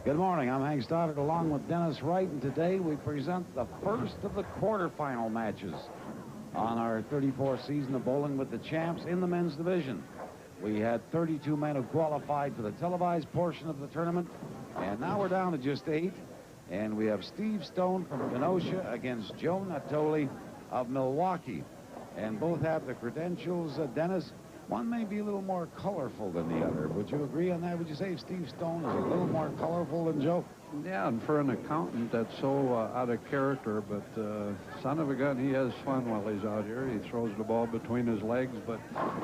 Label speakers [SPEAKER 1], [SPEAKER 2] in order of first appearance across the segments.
[SPEAKER 1] Good morning. I'm Hank Stoddard along with Dennis Wright, and today we present the first of the quarterfinal matches on our 34th season of Bowling with the Champs in the men's division. We had 32 men who qualified for the televised portion of the tournament, and now we're down to just 8. And we have Steve Stone from Kenosha against Joe Natoli of Milwaukee. And both have the credentials. Dennis, one may be a little more colorful than the other. Would you agree on that? Would you say Steve Stone is a little more colorful than Joe?
[SPEAKER 2] Yeah, and for an accountant, that's so out of character. But son of a gun, he has fun while he's out here. He throws the ball between his legs. But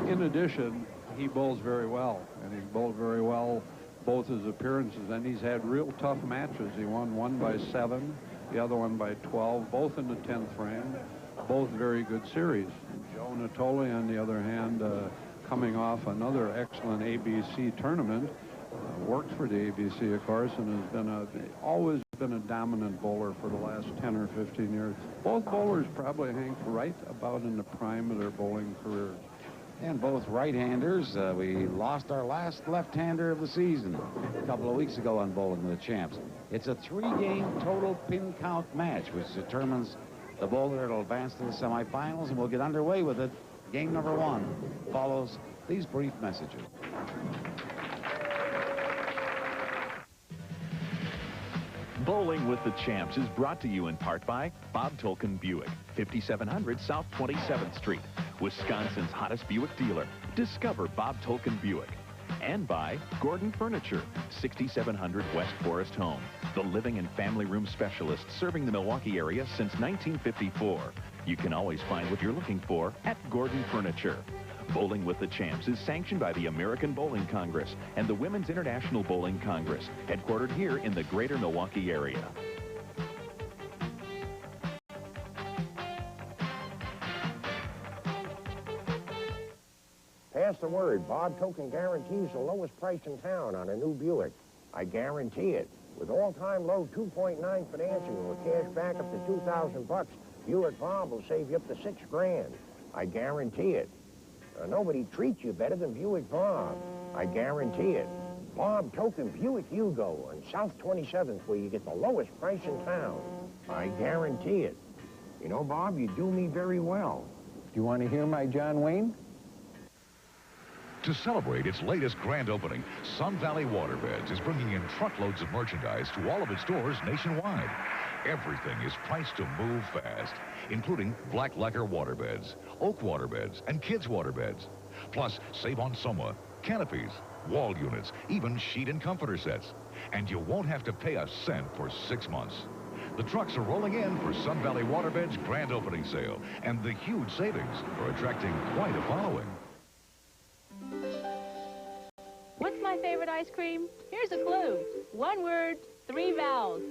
[SPEAKER 2] in addition, he bowls very well. And he's bowled very well both his appearances. And he's had real tough matches. He won one by 7, the other one by 12, both in the 10th frame. Both very good series. Joe Natoli, on the other hand, coming off another excellent ABC tournament, worked for the ABC, of course, and has been always been a dominant bowler for the last 10 or 15 years. Both bowlers probably, Hank, right about in the prime of their bowling careers.
[SPEAKER 1] And both right-handers. We lost our last left-hander of the season a couple of weeks ago on Bowling with the Champs. It's a 3-game total pin count match, which determines the bowler that will advance to the semifinals, and we'll get underway with it. Game number 1 follows these brief messages.
[SPEAKER 3] Bowling with the Champs is brought to you in part by Bob Tolkien Buick, 5700 South 27th Street, Wisconsin's hottest Buick dealer. Discover Bob Tolkien Buick. And by Gordon Furniture, 6700 West Forest Home, the living and family room specialist serving the Milwaukee area since 1954. You can always find what you're looking for at Gordon Furniture. Bowling with the Champs is sanctioned by the American Bowling Congress and the Women's International Bowling Congress, headquartered here in the greater Milwaukee area.
[SPEAKER 4] Pass the word. Bob Tolkien guarantees the lowest price in town on a new Buick. I guarantee it. With all-time low 2.9 financing with cash back up to $2,000, Buick Bob will save you up to $6 grand. I guarantee it. Nobody treats you better than Buick Bob. I guarantee it. Bob Tolkien Buick Hugo on South 27th, where you get the lowest price in town. I guarantee it. You know, Bob, you do me very well.
[SPEAKER 5] Do you want to hear my John Wayne?
[SPEAKER 6] To celebrate its latest grand opening, Sun Valley Waterbeds is bringing in truckloads of merchandise to all of its stores nationwide. Everything is priced to move fast, including black lacquer waterbeds, oak waterbeds, and kids waterbeds. Plus, save on soma, canopies, wall units, even sheet and comforter sets. And you won't have to pay a cent for 6 months. The trucks are rolling in for Sun Valley Waterbeds' grand opening sale, and the huge savings are attracting quite a following.
[SPEAKER 7] What's my favorite ice cream? Here's a clue. 1 word, 3 vowels.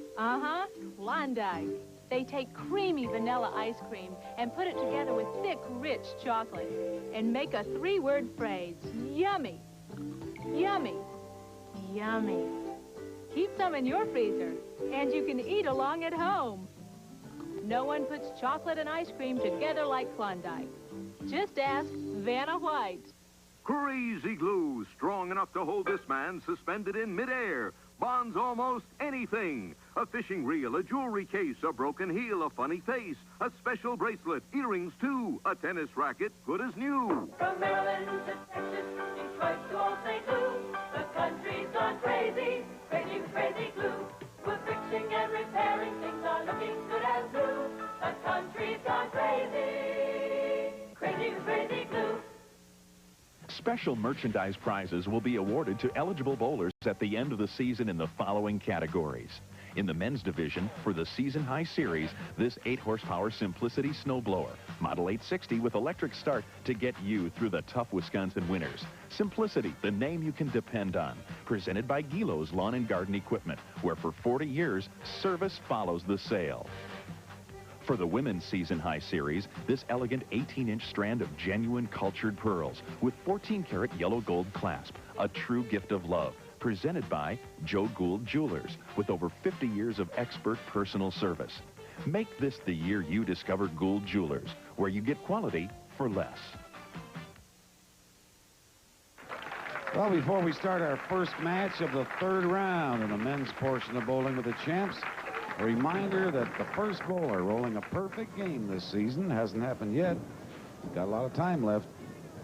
[SPEAKER 7] Klondike. They take creamy vanilla ice cream and put it together with thick, rich chocolate and make a 3-word phrase. Yummy. Yummy. Yummy. Keep some in your freezer, and you can eat along at home. No one puts chocolate and ice cream together like Klondike. Just ask Vanna White.
[SPEAKER 8] Crazy glue, strong enough to hold this man suspended in midair. Bonds almost anything. A fishing reel, a jewelry case, a broken heel, a funny face, a special bracelet, earrings too, a tennis racket, good as new.
[SPEAKER 9] From Maryland to Texas, Detroit to Old St. Louis, the country's gone crazy, crazy, crazy glue. We're fixing and repairing, things are looking good as new. The country's gone crazy, crazy, crazy glue.
[SPEAKER 3] Special merchandise prizes will be awarded to eligible bowlers at the end of the season in the following categories. In the men's division, for the Season High Series, this 8-horsepower Simplicity snowblower, Model 860 with electric start to get you through the tough Wisconsin winters. Simplicity, the name you can depend on. Presented by Gilo's Lawn and Garden Equipment, where for 40 years, service follows the sale. For the Women's Season High Series, this elegant 18-inch strand of genuine cultured pearls with 14-karat yellow gold clasp, a true gift of love, presented by Joe Gould Jewelers, with over 50 years of expert personal service. Make this the year you discover Gould Jewelers, where you get quality for less.
[SPEAKER 1] Well, before we start our first match of the third round in the men's portion of Bowling with the Champs, a reminder that the first bowler rolling a perfect game this season hasn't happened yet. Got a lot of time left.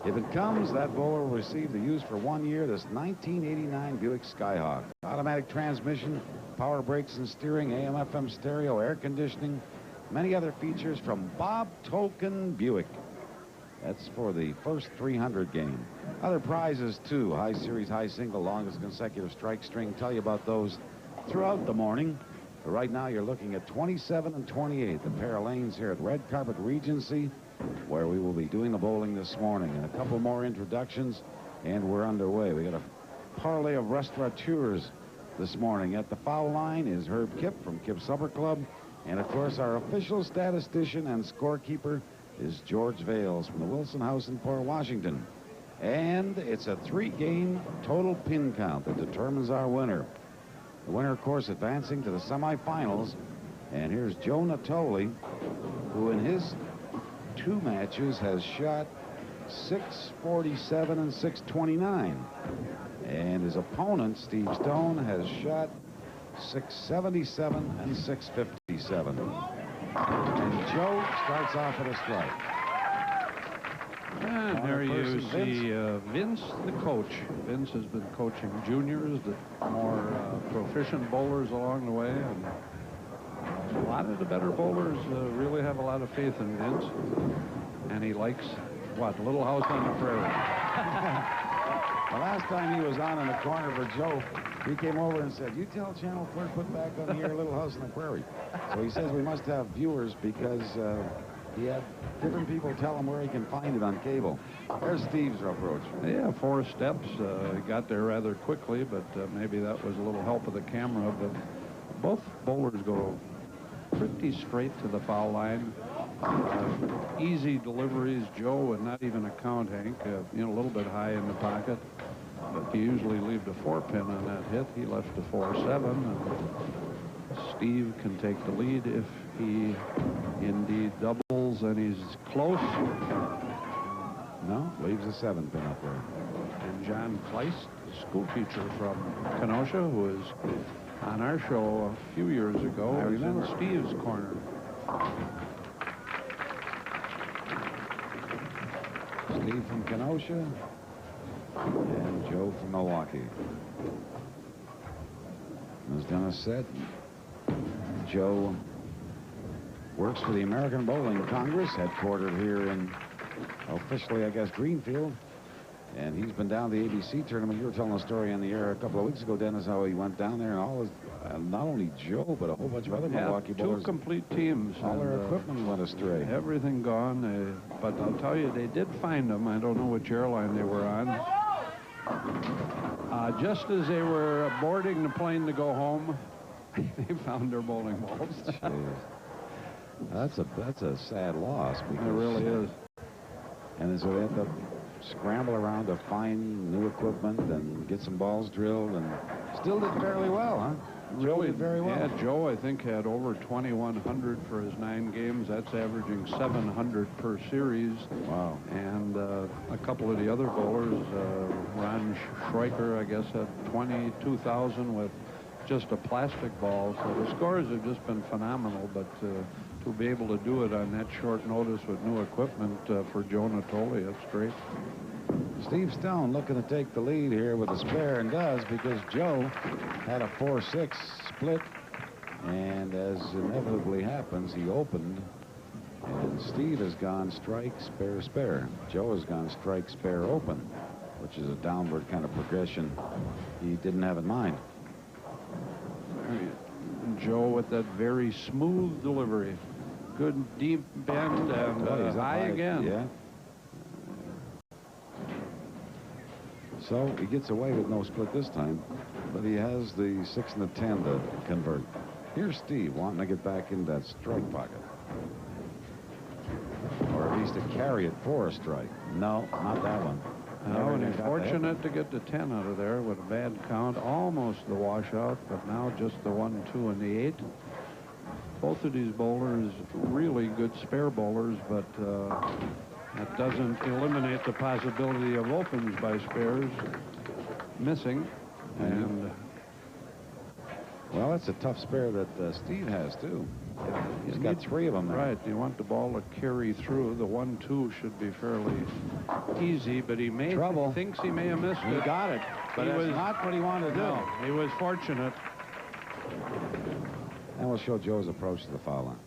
[SPEAKER 1] If it comes, that bowler will receive the use for 1 year this 1989 Buick Skyhawk. Automatic transmission, power brakes and steering, AM/FM stereo, air conditioning, many other features from Bob Token Buick. That's for the first 300 game. Other prizes, too. High series, high single, longest consecutive strike string. Tell you about those throughout the morning. But right now, you're looking at 27 and 28, the pair of lanes here at Red Carpet Regency, where we will be doing the bowling this morning. And a couple more introductions, and we're underway. We got a parlay of restaurateurs this morning. At the foul line is Herb Kipp from Kipp Supper Club. And, of course, our official statistician and scorekeeper is George Vales from the Wilson House in Port Washington. And it's a 3-game total pin count that determines our winner. The winner, of course, advancing to the semifinals. And here's Joe Natoli, who in his 2 matches has shot .647 and .629. And his opponent, Steve Stone, has shot .677 and .657. And Joe starts off at a strike.
[SPEAKER 2] And there you see Vince, the coach. Vince has been coaching juniors, the more proficient bowlers along the way. And a lot of the better bowlers really have a lot of faith in Vince. And he likes, what, Little House on the Prairie.
[SPEAKER 1] The last time he was on in the corner for Joe, he came over and said, "You tell Channel 4 put back on the air Little House on the Prairie." So he says we must have viewers because he had different people tell him where he can find it on cable. There's Steve's approach.
[SPEAKER 2] Yeah, 4 steps. He got there rather quickly, but maybe that was a little help of the camera. But both bowlers go pretty straight to the foul line. Easy deliveries. Joe would not even account Hank, a little bit high in the pocket. But he usually leave the 4-pin on that hit. He left the 4-7. And Steve can take the lead if he indeed doubles, and he's close.
[SPEAKER 1] No, leaves a 7-pin up there.
[SPEAKER 2] And John Kleist, the school teacher from Kenosha, who was on our show a few years ago, was in Steve's corner.
[SPEAKER 1] Steve from Kenosha and Joe from Milwaukee. As Dennis said, Joe works for the American Bowling Congress, headquartered here in, officially, I guess, Greenfield. And he's been down to the ABC tournament. You were telling a story on the air a couple of weeks ago, Dennis, how he went down there and all his, not only Joe, but a whole bunch of other Milwaukee bowlers.
[SPEAKER 2] 2 complete teams.
[SPEAKER 1] All their equipment went astray.
[SPEAKER 2] Everything gone. But I'll tell you, they did find them. I don't know which airline they were on. Just as they were boarding the plane to go home, they found their bowling balls.
[SPEAKER 1] That's a sad loss.
[SPEAKER 2] It really is.
[SPEAKER 1] And so they had to scramble around to find new equipment and get some balls drilled, and still did fairly well, huh?
[SPEAKER 2] Really
[SPEAKER 1] did very well.
[SPEAKER 2] Yeah, Joe, I think, had over 2,100 for his 9 games. That's averaging 700 per series.
[SPEAKER 1] Wow.
[SPEAKER 2] And a couple of the other bowlers, Ron Schreiker, I guess, had 22,000 with just a plastic ball. So the scores have just been phenomenal, but to be able to do it on that short notice with new equipment for Joe Natoli, that's great.
[SPEAKER 1] Steve Stone looking to take the lead here with a spare, and does, because Joe had a 4-6 split, and as inevitably happens, he opened, and Steve has gone strike, spare, spare. Joe has gone strike, spare, open, which is a downward kind of progression he didn't have in mind.
[SPEAKER 2] Joe with that very smooth delivery. Good deep bend and high again.
[SPEAKER 1] Yeah. So he gets away with no split this time, but he has the 6 and the 10 to convert. Here's Steve wanting to get back in that strike pocket, or at least to carry it for a strike. No, not that one.
[SPEAKER 2] No, and he's fortunate to get the 10 out of there with a bad count, almost the washout, but now just the 1, 2, and the 8. Both of these bowlers, really good spare bowlers, but that doesn't eliminate the possibility of opens by spares. missing. And
[SPEAKER 1] well, that's a tough spare that Steve has, too. He's got 3 of them there.
[SPEAKER 2] Right. You want the ball to carry through. The 1-2 should be fairly easy, but he thinks he may have missed it.
[SPEAKER 1] He got it, but it was not what he wanted to do.
[SPEAKER 2] No, he was fortunate.
[SPEAKER 1] And we'll show Joe's approach to the foul line.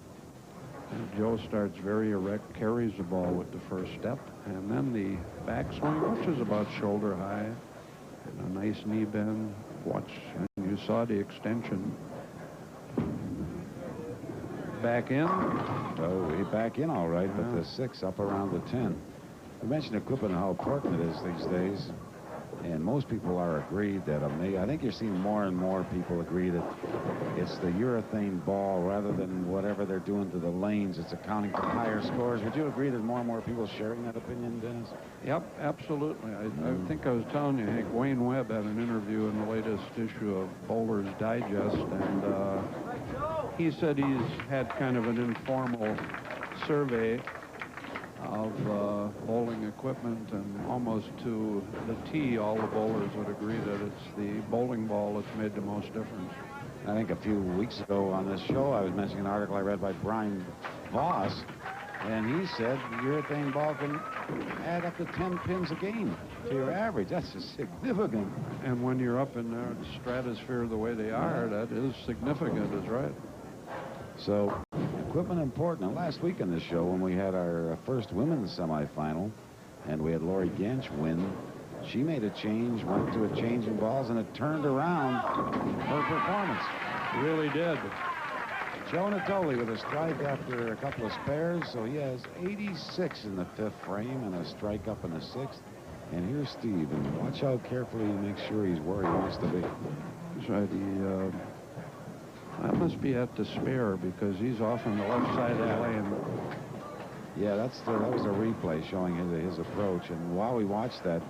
[SPEAKER 2] And Joe starts very erect, carries the ball with the first step, and then the backswing, which is about shoulder high, and a nice knee bend. Watch, and you saw the extension. Back in.
[SPEAKER 1] Oh, he back in all right, but the 6 up around the 10. We mentioned equipment and how important it is these days, and most people are agreed that I think you're seeing more and more people agree that it's the urethane ball rather than whatever they're doing to the lanes. It's accounting for higher scores. Would you agree that more and more people are sharing that opinion, Dennis?
[SPEAKER 2] Yep, absolutely. I think I was telling you, Hank, Wayne Webb had an interview in the latest issue of Bowler's Digest, and he said he's had kind of an informal survey of bowling equipment, and almost to the tee, all the bowlers would agree that it's the bowling ball that's made the most difference.
[SPEAKER 1] I think a few weeks ago on this show, I was mentioning an article I read by Brian Voss, and he said the urethane ball can add up to 10 pins a game to your average. That's just significant.
[SPEAKER 2] And when you're up in the stratosphere the way they are, that is significant, is right.
[SPEAKER 1] So, equipment important. Now, last week on this show, when we had our first women's semifinal, and we had Lori Gensch win, she made a change, went to a change in balls, and it turned around her performance.
[SPEAKER 2] Really did.
[SPEAKER 1] Joe Natoli with a strike after a couple of spares, so he has 86 in the 5th frame and a strike up in the 6th. And here's Steve, and watch how carefully he makes sure he's where he wants to be.
[SPEAKER 2] That's right. That must be at the spare because he's off on the left side of the lane.
[SPEAKER 1] Yeah, that was a replay showing his approach, and while we watched that,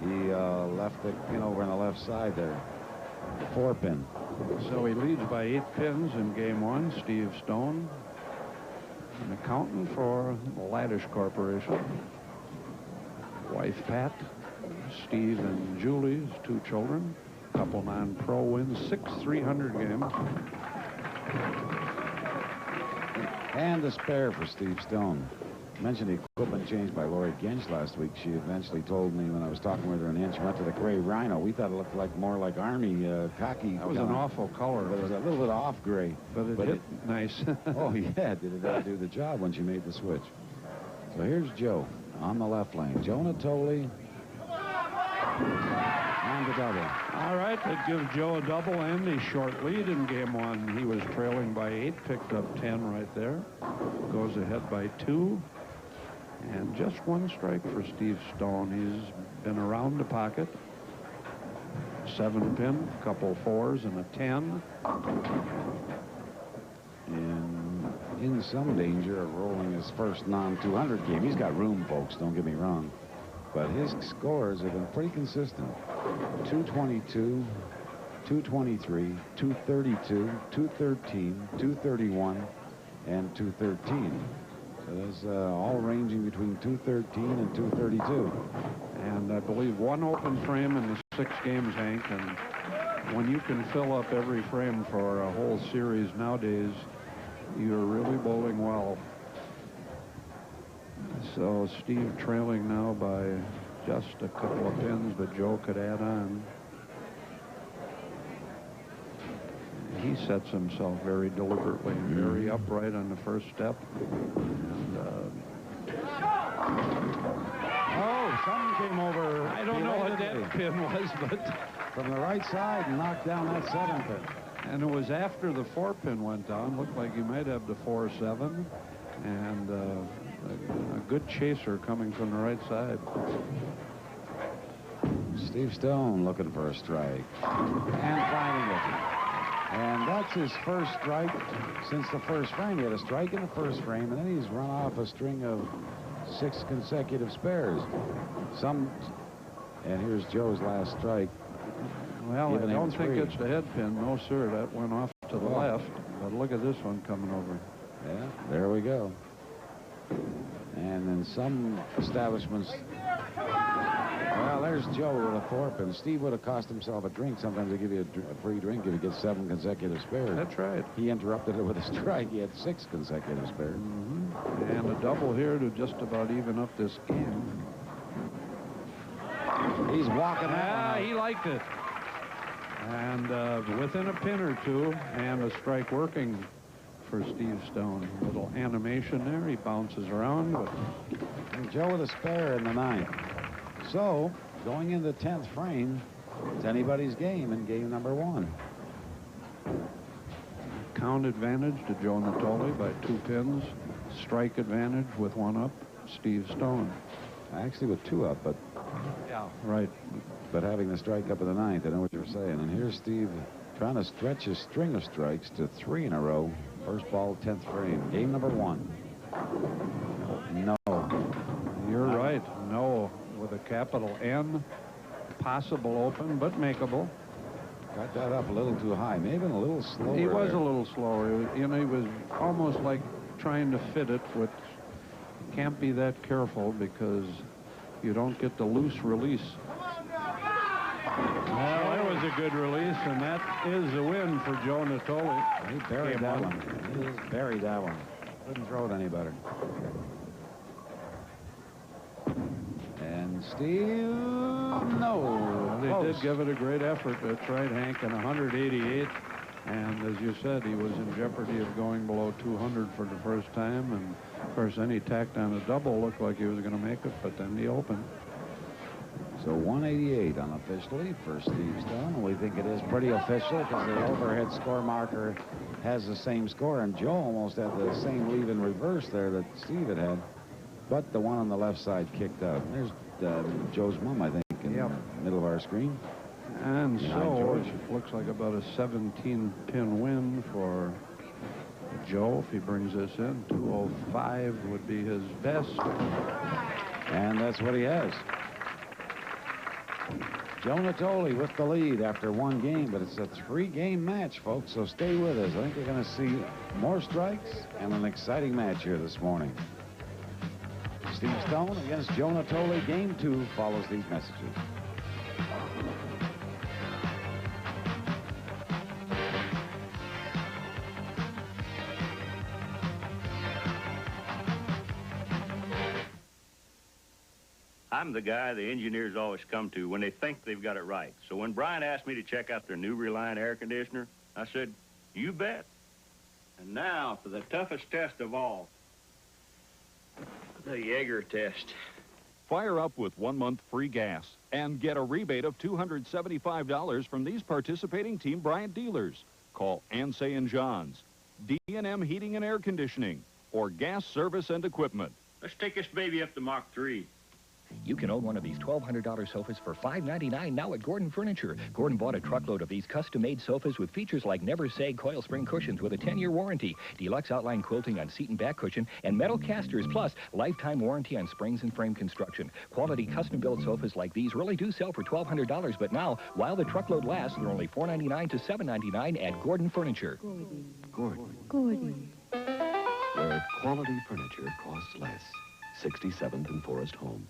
[SPEAKER 1] he left the pin over on the left side there, 4 pin.
[SPEAKER 2] So he leads by 8 pins in game 1. Steve Stone, an accountant for the Laddish Corporation. Wife Pat, Steve and Julie's 2 children. Couple non-pro wins, 6 300 games.
[SPEAKER 1] And the spare for Steve Stone. I mentioned the equipment change by Lori Gensch last week. She eventually told me when I was talking with her, and then she went to the gray rhino. We thought it looked like more like Army khaki.
[SPEAKER 2] That was an awful color.
[SPEAKER 1] But it was a little bit off gray.
[SPEAKER 2] But it hit nice.
[SPEAKER 1] Oh, yeah, did it do the job when she made the switch. So here's Joe on the left lane. Joe Natoli and the double.
[SPEAKER 2] All right, that gives Joe a double and a short lead in game 1. He was trailing by 8, picked up 10 right there. Goes ahead by 2. And just 1 strike for Steve Stone. He's been around the pocket. 7 pin, a couple 4s and a 10.
[SPEAKER 1] And in some danger of rolling his first non-200 game. He's got room, folks, don't get me wrong. But his scores have been pretty consistent. 222, 223, 232, 213, 231, and 213. So that's all ranging between 213 and 232.
[SPEAKER 2] And I believe 1 open frame in the 6 games, Hank. And when you can fill up every frame for a whole series nowadays, you're really bowling well. So Steve trailing now by just a couple of pins, but Joe could add on. He sets himself very deliberately, very upright on the first step. And,
[SPEAKER 1] oh, something came over.
[SPEAKER 2] I don't know what that pin was, but
[SPEAKER 1] from the right side and knocked down that 7 pin.
[SPEAKER 2] And it was after the 4 pin went down. Looked like he might have the 4-7. And a good chaser coming from the right side.
[SPEAKER 1] Steve Stone looking for a strike. And finding it. And that's his first strike since the first frame. He had a strike in the first frame, and then he's run off a string of 6 consecutive spares. And here's Joe's last strike.
[SPEAKER 2] Well, I don't think it's the head pin. No, sir. That went off to the left. But look at this one coming over.
[SPEAKER 1] Yeah, there we go. And in some establishments, Well, there's Joe with a Thorpe, and Steve would have cost himself a drink. Sometimes they give you a free drink if you get 7 consecutive spares.
[SPEAKER 2] That's right.
[SPEAKER 1] He interrupted it with a strike. He had 6 consecutive spares.
[SPEAKER 2] And a double here to just about even up this game.
[SPEAKER 1] He's walking that.
[SPEAKER 2] He liked it. And within a pin or two, and a strike working for Steve Stone. A little animation there. He bounces around. But...
[SPEAKER 1] And Joe with a spare in the 9th. So, going into the 10th frame, it's anybody's game in game number 1.
[SPEAKER 2] Count advantage to Joe Natoli by 2 pins. Strike advantage with 1 up, Steve Stone.
[SPEAKER 1] Actually with 2 up, but...
[SPEAKER 2] Yeah. Right.
[SPEAKER 1] But having the strike up in the 9th, I know what you're saying. And here's Steve trying to stretch his string of strikes to 3 in a row. First ball, 10th frame. Game number 1. No.
[SPEAKER 2] You're right. No. With a capital N. Possible open, but makeable.
[SPEAKER 1] Got that up a little too high. Maybe a little slower.
[SPEAKER 2] He was
[SPEAKER 1] there.
[SPEAKER 2] a little slower. You know, he was almost like trying to fit it, which can't be that careful because you don't get the loose release. Well, that was a good release, and that is a win for Joe Natoli.
[SPEAKER 1] He buried that one. He just buried that one. Couldn't throw it any better. And Steve, no.
[SPEAKER 2] They did give it a great effort. That's right, Hank, and 188. And as you said, he was in jeopardy of going below 200 for the first time. And, of course, then he tacked on a double. Looked like he was going to make it, but then he opened.
[SPEAKER 1] So 188 unofficially for Steve Stone. We think it is pretty official because the overhead score marker has the same score, and Joe almost had the same lead in reverse there that Steve had. But the one on the left side kicked out. There's Joe's mom, I think, in the middle of our screen.
[SPEAKER 2] And so it looks like about a 17-pin win for Joe if he brings this in. 205 would be his best.
[SPEAKER 1] And that's what he has. Joe Natoli with the lead after 1 game, but it's a 3-game match, folks, so stay with us. I think we're going to see more strikes and an exciting match here this morning. Steve Stone against Joe Natoli. Game 2 follows these messages.
[SPEAKER 10] I'm the guy the engineers always come to when they think they've got it right. So when Brian asked me to check out their new Reliant air conditioner, I said, you bet. And now for the toughest test of all, the Jaeger test.
[SPEAKER 3] Fire up with 1 month free gas and get a rebate of $275 from these participating Team Bryant dealers. Call Ansay and Johns, D&M Heating and Air Conditioning, or Gas Service and Equipment.
[SPEAKER 10] Let's take this baby up to Mach 3.
[SPEAKER 11] You can own one of these $1,200 sofas for $599 now at Gordon Furniture. Gordon bought a truckload of these custom-made sofas with features like never sag coil spring cushions with a 10-year warranty, deluxe outline quilting on seat and back cushion, and metal casters, plus lifetime warranty on springs and frame construction. Quality custom-built sofas like these really do sell for $1,200, but now, while the truckload lasts, they're only $499 to $799 at Gordon Furniture.
[SPEAKER 12] Gordon. Where quality furniture costs less. 67th and Forest Home.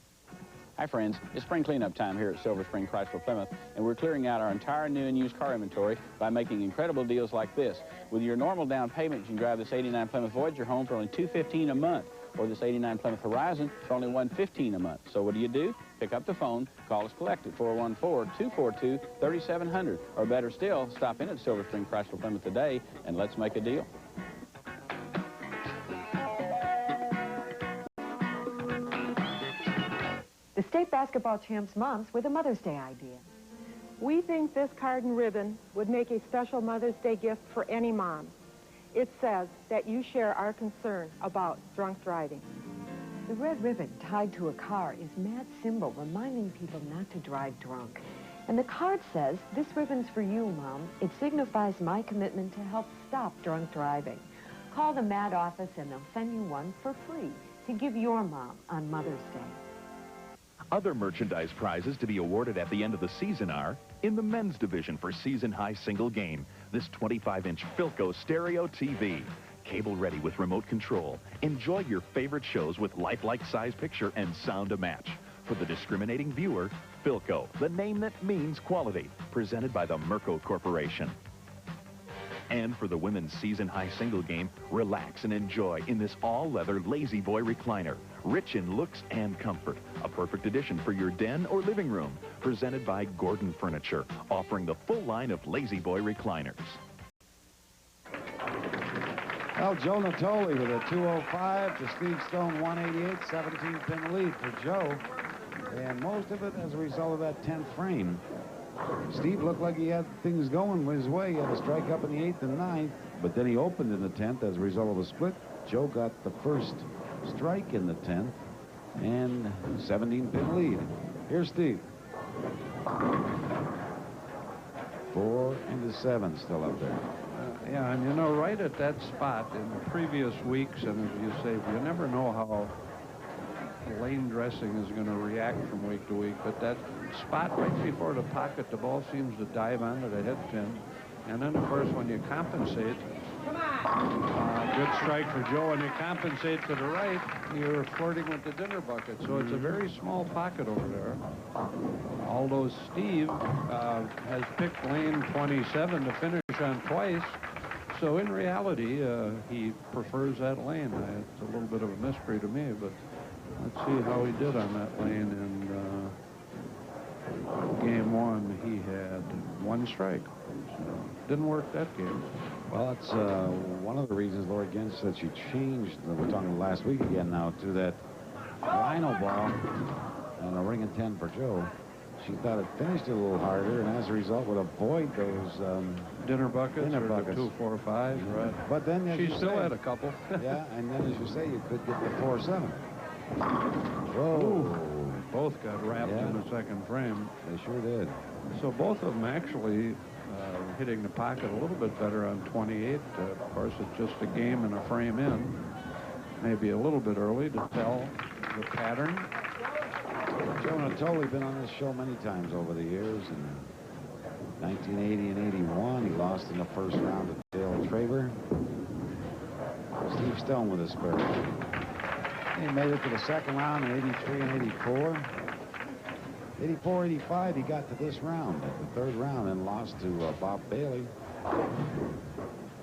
[SPEAKER 13] Hi, friends. It's spring cleanup time here at Silver Spring Chrysler Plymouth, and we're clearing out our entire new and used car inventory by making incredible deals like this. With your normal down payment, you can drive this 89 Plymouth Voyager home for only $215 a month, or this 89 Plymouth Horizon for only $115 a month. So what do? Pick up the phone, call us collect at 414-242-3700, or better still, stop in at Silver Spring Chrysler Plymouth today, and let's make a deal.
[SPEAKER 14] The state basketball champs' moms with a Mother's Day idea.
[SPEAKER 15] We think this card and ribbon would make a special Mother's Day gift for any mom. It says that you share our concern about drunk driving.
[SPEAKER 14] The red ribbon tied to a car is Matt's symbol reminding people not to drive drunk. And the card says, this ribbon's for you, Mom. It signifies my commitment to help stop drunk driving. Call the Matt office and they'll send you one for free to give your mom on Mother's Day.
[SPEAKER 3] Other merchandise prizes to be awarded at the end of the season are, in the men's division for season-high single game, this 25-inch Philco stereo TV. Cable-ready with remote control. Enjoy your favorite shows with lifelike size picture and sound to match. For the discriminating viewer, Philco, the name that means quality, presented by the Merco Corporation. And for the women's season-high single game, relax and enjoy in this all-leather Lazy Boy recliner, rich in looks and comfort. A perfect addition for your den or living room, presented by Gordon Furniture, offering the full line of Lazy Boy recliners.
[SPEAKER 1] Well, Joe Natoli with a 205 to Steve Stone 188, 17-pin lead for Joe. And most of it as a result of that 10th frame. Steve looked like he had things going his way. He had a strike up in the 8th and 9th, but then he opened in the 10th as a result of a split. Joe got the first strike in the 10th and 17-pin lead. Here's Steve. 4 and 7 still up there.
[SPEAKER 2] Yeah, and you know, right at that spot in the previous weeks, and as you say, you never know how lane dressing is going to react from week to week, but that spot right before the pocket, the ball seems to dive onto the head pin. And then, of course, when you compensate, good strike for Joe, and you compensate to the right, you're flirting with the dinner bucket. So it's a very small pocket over there. Although Steve has picked lane 27 to finish on twice, so in reality, he prefers that lane. It's a little bit of a mystery to me, but let's see how he did on that lane. And game one, he had 1 strike. So didn't work that game.
[SPEAKER 1] Well, it's one of the reasons Lori Gens said she changed, we're talking last week again now, to that rhino ball and a ring and 10 for Joe. She thought it finished a little harder, and as a result would avoid those
[SPEAKER 2] dinner buckets,
[SPEAKER 1] dinner
[SPEAKER 2] or
[SPEAKER 1] buckets.
[SPEAKER 2] The 2 4 5s, right?
[SPEAKER 1] But then
[SPEAKER 2] she still had a couple.
[SPEAKER 1] Yeah, and then as you say, you could get the 4-7. Whoa.
[SPEAKER 2] Ooh, both got wrapped in the second frame.
[SPEAKER 1] They sure did.
[SPEAKER 2] So both of them actually hitting the pocket a little bit better on 28. Of course, it's just a game and a frame in. Maybe a little bit early to tell the pattern.
[SPEAKER 1] Joe Natoli been on this show many times over the years. In 1980 and 81, he lost in the first round to Dale Traber. Steve Stone with a spur. He made it to the second round in 83 and 84. 84, 85, he got to this round, the third round, and lost to Bob Bailey.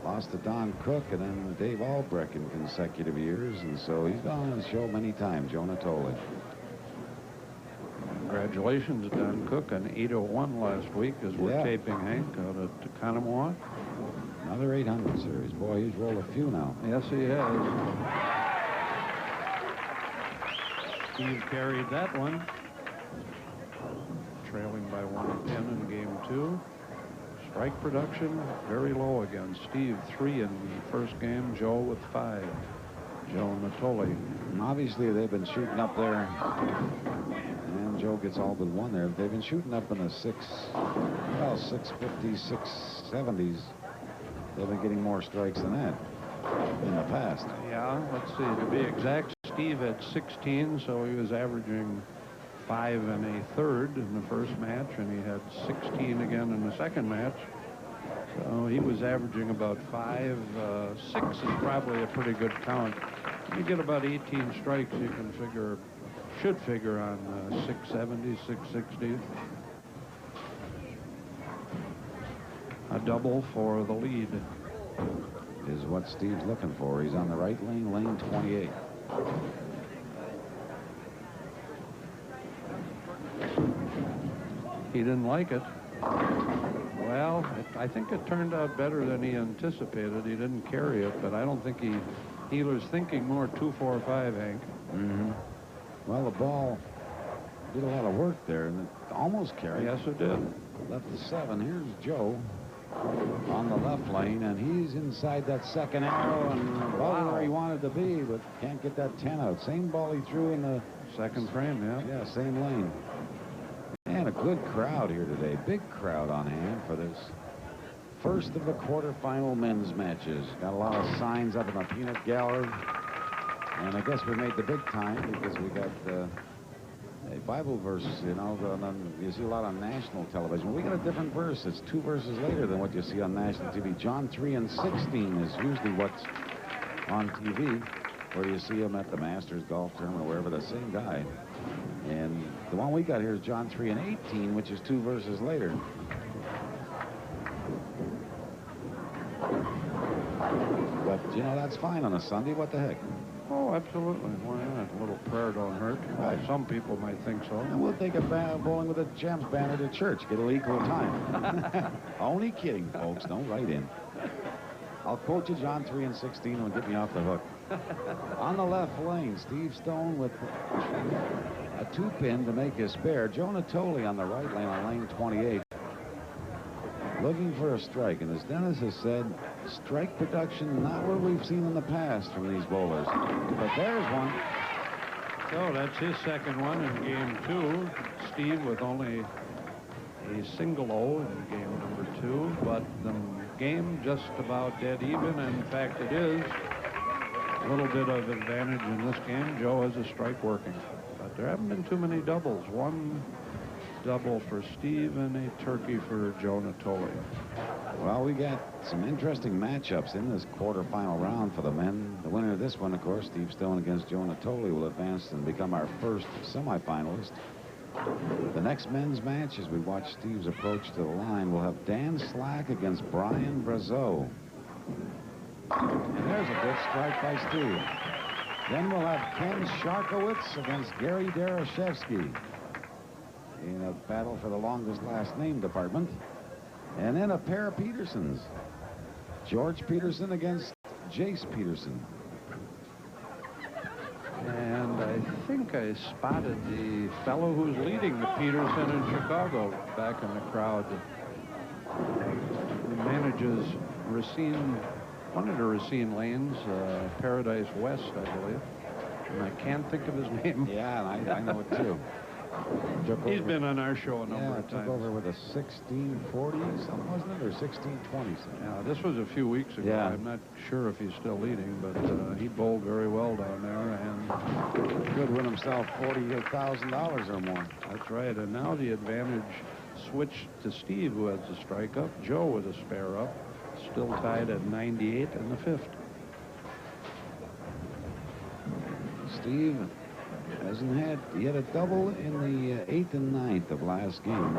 [SPEAKER 1] Lost to Don Cook and then Dave Albrecht in consecutive years. And so he's been on the show many times, Joe Natoli.
[SPEAKER 2] Congratulations, Don Cook, on 801 last week as we're taping Hank out at Conemaugh.
[SPEAKER 1] Another 800 series. Boy, he's rolled a few now.
[SPEAKER 2] Yes, he has. Steve carried that one. Trailing by 1-10 in game 2. Strike production very low again. Steve 3 in the first game. Joe with 5. Joe Natoli.
[SPEAKER 1] And obviously they've been shooting up there. And Joe gets all but 1 there. They've been shooting up in the 650s, 670s. They've been getting more strikes than that in the past.
[SPEAKER 2] Yeah, let's see. To be exact, Steve had 16, so he was averaging 5 1/3 in the first match, and he had 16 again in the second match. So he was averaging about 5. 6 is probably a pretty good count. You get about 18 strikes, you can figure, should figure on 670, 660. A double for the lead.
[SPEAKER 1] Is what Steve's looking for. He's on the right lane, lane 28.
[SPEAKER 2] He didn't like it. Well, I think it turned out better than he anticipated. He didn't carry it, but I don't think he was thinking more 2-4-5, Hank.
[SPEAKER 1] Mm-hmm. Well, the ball did a lot of work there, and it almost carried.
[SPEAKER 2] Yes, it did.
[SPEAKER 1] Left the 7. Here's Joe on the left lane, and he's inside that second arrow and about where he wanted to be, but can't get that 10 out. Same ball he threw in the
[SPEAKER 2] second frame, yeah.
[SPEAKER 1] Yeah, same lane. And a good crowd here today. Big crowd on hand for this first of the quarterfinal men's matches. Got a lot of signs up in the peanut gallery. And I guess we made the big time because we got a Bible verse, you know, you see a lot on national television. We got a different verse. It's 2 verses later than what you see on national TV. John 3:16 is usually what's on TV, where you see him at the Masters golf tournament or wherever, the same guy. And the one we got here is John 3 and 18, which is 2 verses later. But, you know, that's fine on a Sunday. What the heck?
[SPEAKER 2] Oh, absolutely. Why not? A little prayer don't hurt.
[SPEAKER 1] Right.
[SPEAKER 2] Some people might think so.
[SPEAKER 1] And we'll take a bowling with a Champs banner to church. Get a equal time. Only kidding, folks. Don't write in. I'll quote you John 3 and 16 and get me off the hook. On the left lane, Steve Stone with a 2-pin to make his spare. Joe Natoli on the right lane on lane 28. Looking for a strike. And as Dennis has said, strike production not what we've seen in the past from these bowlers. But there's one.
[SPEAKER 2] So that's his second one in game 2. Steve with only a single O in game number 2. But the game just about dead even. And in fact, it is a little bit of advantage in this game. Joe has a strike working. But there haven't been too many doubles. One double for Steve and a turkey for Joe Natoli.
[SPEAKER 1] Well, we got some interesting matchups in this quarterfinal round for the men. The winner of this one, of course, Steve Stone against Joe Natoli, will advance and become our first semifinalist. The next men's match, as we watch Steve's approach to the line, will have Dan Slack against Brian Brazeau. And there's a good strike by Steve. Then we'll have Ken Sharkowitz against Gary Darashevsky in a battle for the longest last name department. And then a pair of Petersons. George Peterson against Jace Peterson.
[SPEAKER 2] And I think I spotted the fellow who's leading the Peterson in Chicago back in the crowd. He manages Racine, one of the Racine lanes, Paradise West, I believe. And I can't think of his name.
[SPEAKER 1] Yeah, and I know it too.
[SPEAKER 2] He's been on our show a number of times.
[SPEAKER 1] Took over with a 1640 something, wasn't it, or 1620 something?
[SPEAKER 2] Yeah, this was a few weeks ago.
[SPEAKER 1] Yeah.
[SPEAKER 2] I'm not sure if he's still leading, but he bowled very well down there, and
[SPEAKER 1] could win himself $48,000 or more.
[SPEAKER 2] That's right. And now the advantage switched to Steve, who has the strike up. Joe with a spare up, still tied at 98 in the 5th.
[SPEAKER 1] Steve he had a double in the 8th and 9th of last game,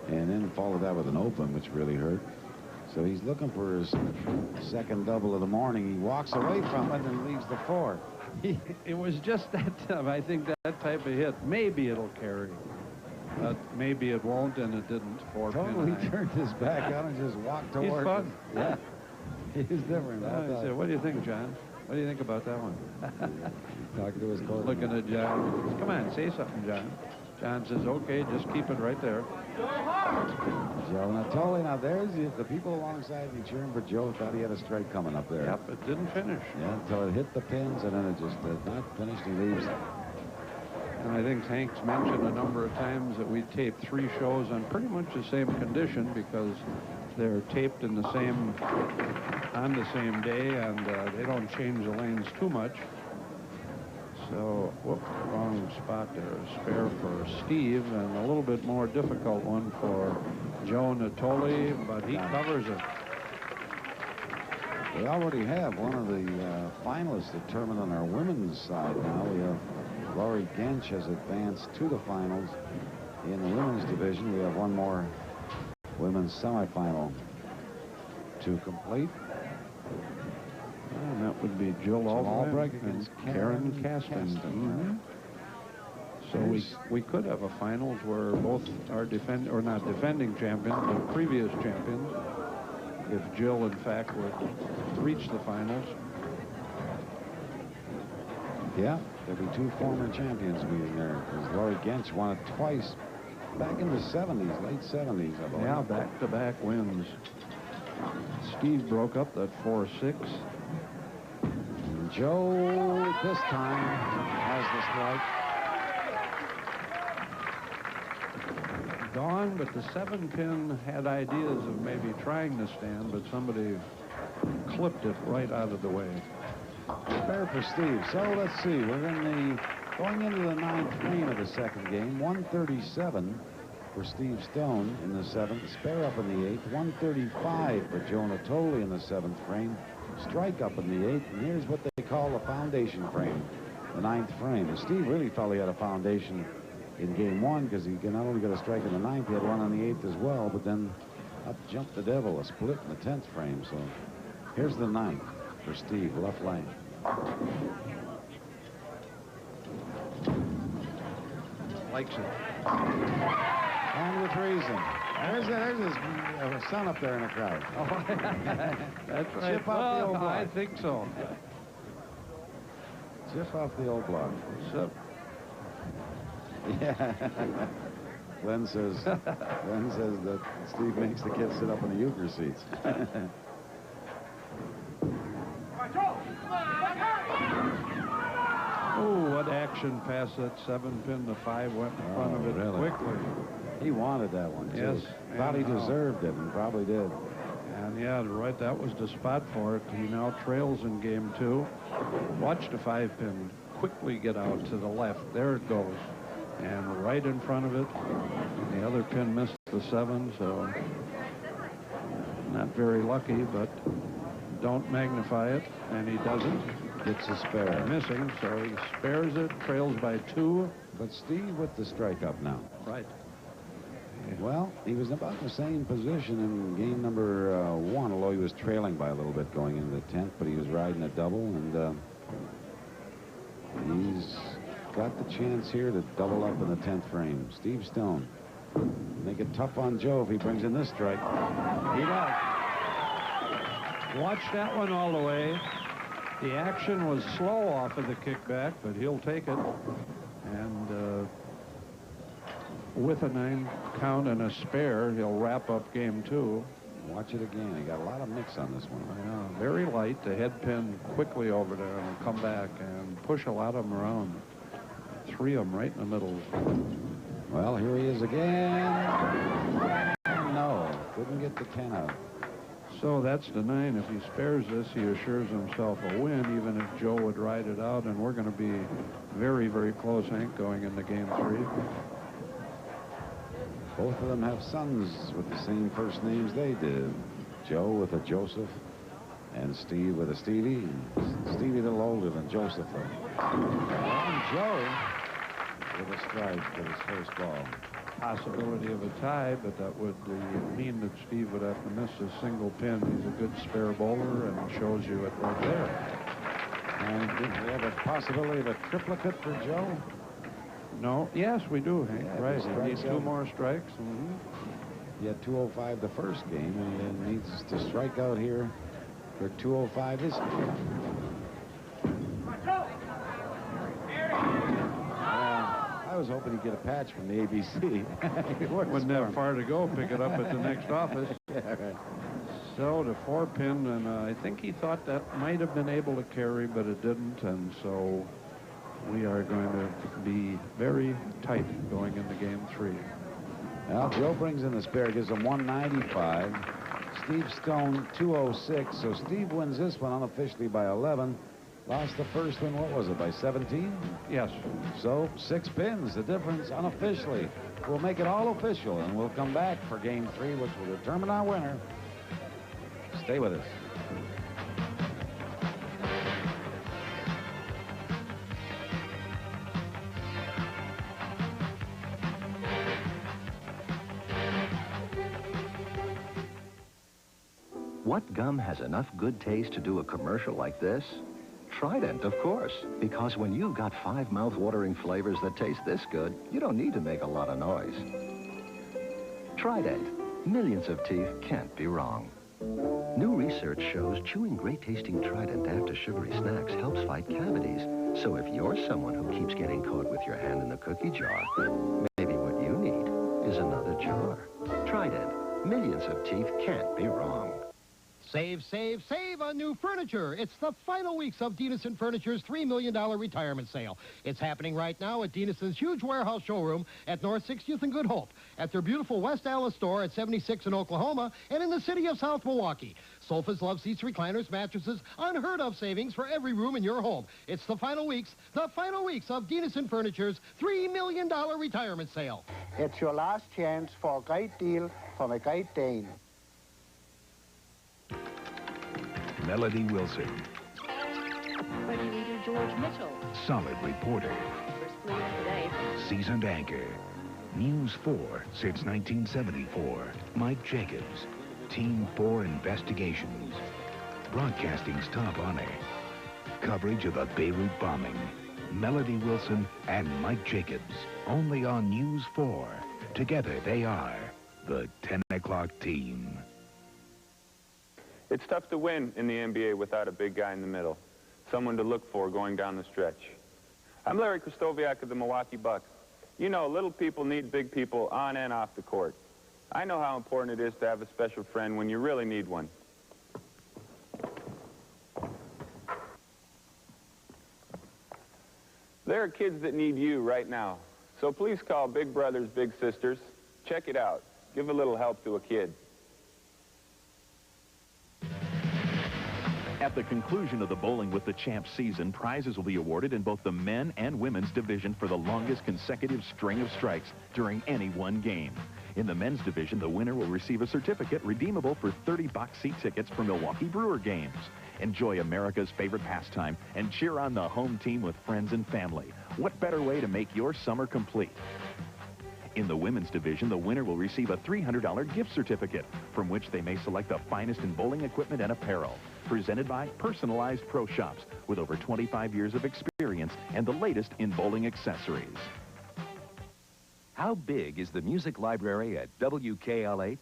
[SPEAKER 1] and then followed that with an open, which really hurt. So he's looking for his second double of the morning. He walks away from it and leaves the 4.
[SPEAKER 2] It was just that time. I think that type of hit, maybe it'll carry. Maybe it won't, and it didn't.
[SPEAKER 1] Totally turned his back on and just walked towards
[SPEAKER 2] He's fun.
[SPEAKER 1] it. Yeah. He's different.
[SPEAKER 2] I said, what do you think, John? What do you think about that one?
[SPEAKER 1] Talking to his coach.
[SPEAKER 2] Looking at John. Come on, say something, John. John says, okay, just keep it right there.
[SPEAKER 1] Joe Natoli. Now, there's the people alongside me cheering for Joe thought he had a strike coming up there.
[SPEAKER 2] Yep, it didn't finish.
[SPEAKER 1] Yeah, until it hit the pins, and then it just did not finish. He leaves.
[SPEAKER 2] And I think Hank's mentioned a number of times that we taped 3 shows on pretty much the same condition because they're taped in the same, on the same day, and they don't change the lanes too much. So, whoop, wrong spot there. A spare for Steve, and a little bit more difficult one for Joe Natoli, but he covers it.
[SPEAKER 1] We already have one of the finalists determined on our women's side now. We have Laurie Gensch has advanced to the finals in the women's division. We have one more women's semifinal to complete.
[SPEAKER 2] And that would be Jill Albrecht
[SPEAKER 1] against
[SPEAKER 2] Karen Kasten. So we could have a finals where both are not defending champions, but previous champions, if Jill, in fact, would reach the finals.
[SPEAKER 1] Yeah, there'll be 2 former champions meeting there, because Laurie Gensch won it twice back in the 70s, late 70s, I believe.
[SPEAKER 2] Yeah, back-to-back wins. Steve broke up that 4-6.
[SPEAKER 1] Joe, this time, has the strike.
[SPEAKER 2] Gone, but the 7-pin had ideas of maybe trying to stand, but somebody clipped it right out of the way.
[SPEAKER 1] Spare for Steve. So let's see. We're going into the 9th frame of the second game. 137 for Steve Stone in the 7th. Spare up in the 8th. 135 for Joe Natoli in the 7th frame. Strike up in the 8th. And here's what they call the foundation frame. the 9th frame. And Steve really felt he had a foundation in game 1 because he not only got a strike in the 9th, he had one on the 8th as well, but then up jumped the devil, a split in the 10th frame. So here's the 9th for Steve, left lane.
[SPEAKER 2] Likes it.
[SPEAKER 1] And with reason. There's his son up there in the crowd.
[SPEAKER 2] Oh, that's right.
[SPEAKER 1] Chip off the old block.
[SPEAKER 2] I think so.
[SPEAKER 1] Chip off the old block.
[SPEAKER 2] So,
[SPEAKER 1] yeah. Glenn says that Steve makes the kids sit up in the euchre seats.
[SPEAKER 2] oh, what action past that 7-pin. The 5 went in front of it
[SPEAKER 1] really?
[SPEAKER 2] quickly.
[SPEAKER 1] He wanted that one, too.
[SPEAKER 2] Yes.
[SPEAKER 1] Thought he deserved it, and probably did.
[SPEAKER 2] And yeah, right, that was the spot for it. He now trails in game 2. Watch the 5-pin quickly get out to the left. There it goes. And right in front of it. The other pin missed the 7, so not very lucky, but don't magnify it. And he doesn't.
[SPEAKER 1] Gets a spare.
[SPEAKER 2] Missing, so he spares it, trails by 2.
[SPEAKER 1] But Steve with the strike up now.
[SPEAKER 2] Right.
[SPEAKER 1] Well, he was about the same position in game number 1, although he was trailing by a little bit going into the 10th, but he was riding a double, and he's got the chance here to double up in the 10th frame. Steve Stone. Make it tough on Joe if he brings in this strike.
[SPEAKER 2] He does. Watch that one all the way. The action was slow off of the kickback, but he'll take it. And with a 9 count and a spare, he'll wrap up game 2.
[SPEAKER 1] Watch it again. He got a lot of mix on this one.
[SPEAKER 2] Yeah, very light. The head pin quickly over there and come back and push a lot of them around. 3 of them right in the middle.
[SPEAKER 1] Well, here he is again. No, couldn't get the 10 out.
[SPEAKER 2] So that's the 9. If he spares this, he assures himself a win, even if Joe would ride it out. And we're going to be very, very close, Hank, going into game 3.
[SPEAKER 1] Both of them have sons with the same first names they did. Joe with a Joseph and Steve with a Stevie. And Stevie a little older than Joseph, though. And Joe with a strike for his first ball.
[SPEAKER 2] Possibility of a tie, but that would mean that Steve would have to miss a single pin. He's a good spare bowler and shows you it right there.
[SPEAKER 1] And we have a possibility of a triplicate for Joe?
[SPEAKER 2] No. Yes, we do, Hank.
[SPEAKER 1] Yeah,
[SPEAKER 2] right.
[SPEAKER 1] he
[SPEAKER 2] He needs 2
[SPEAKER 1] out.
[SPEAKER 2] more strikes. Mm-hmm.
[SPEAKER 1] He had 205 the first game, and he needs to strike out here for 205 this game. I was hoping he'd get a patch from the ABC.
[SPEAKER 2] Wouldn't have far to go. Pick it up at the next office.
[SPEAKER 1] Yeah, right.
[SPEAKER 2] So the 4-pin, and I think he thought that might have been able to carry, but it didn't, and so we are going to be very tight going into game 3.
[SPEAKER 1] Well, Joe brings in the spare, gives him 195. Steve Stone 206. So Steve wins this one unofficially by 11. Lost the first one, what was it, by 17?
[SPEAKER 2] Yes.
[SPEAKER 1] So 6 pins, the difference unofficially. We'll make it all official, and we'll come back for game 3, which will determine our winner. Stay with us.
[SPEAKER 16] What gum has enough good taste to do a commercial like this? Trident, of course, because when you've got 5 mouth-watering flavors that taste this good, you don't need to make a lot of noise. Trident. Millions of teeth can't be wrong. New research shows chewing great-tasting Trident after sugary snacks helps fight cavities. So if you're someone who keeps getting caught with your hand in the cookie jar, maybe what you need is another jar. Trident. Millions of teeth can't be wrong.
[SPEAKER 17] Save, save, save on new furniture. It's the final weeks of Denison Furniture's $3 million retirement sale. It's happening right now at Denison's huge warehouse showroom at North 60th and Good Hope, at their beautiful West Allis store at 76 in Oklahoma, and in the city of South Milwaukee. Sofas, love seats, recliners, mattresses, unheard of savings for every room in your home. It's the final weeks of Denison Furniture's $3 million retirement sale.
[SPEAKER 18] It's your last chance for a great deal from a great Dane.
[SPEAKER 3] Melody Wilson.
[SPEAKER 7] What do you need to George Mitchell.
[SPEAKER 19] Solid reporter.
[SPEAKER 7] First police today.
[SPEAKER 19] Seasoned anchor. News 4 since 1974. Mike Jacobs. Team 4 Investigations. Broadcasting's top honor. Coverage of the Beirut bombing. Melody Wilson and Mike Jacobs. Only on News 4. Together they are the 10 o'clock team.
[SPEAKER 20] It's tough to win in the NBA without a big guy in the middle. Someone to look for going down the stretch. I'm Larry Krystkowiak of the Milwaukee Bucks. You know, little people need big people on and off the court. I know how important it is to have a special friend when you really need one. There are kids that need you right now. So please call Big Brothers, Big Sisters. Check it out. Give a little help to a kid.
[SPEAKER 3] At the conclusion of the Bowling with the Champs season, prizes will be awarded in both the men and women's division for the longest consecutive string of strikes during any one game. In the men's division, the winner will receive a certificate redeemable for 30 box seat tickets for Milwaukee Brewer games. Enjoy America's favorite pastime and cheer on the home team with friends and family. What better way to make your summer complete? In the women's division, the winner will receive a $300 gift certificate, from which they may select the finest in bowling equipment and apparel. Presented by Personalized Pro Shops, with over 25 years of experience and the latest in bowling accessories.
[SPEAKER 21] How big is the music library at WKLH?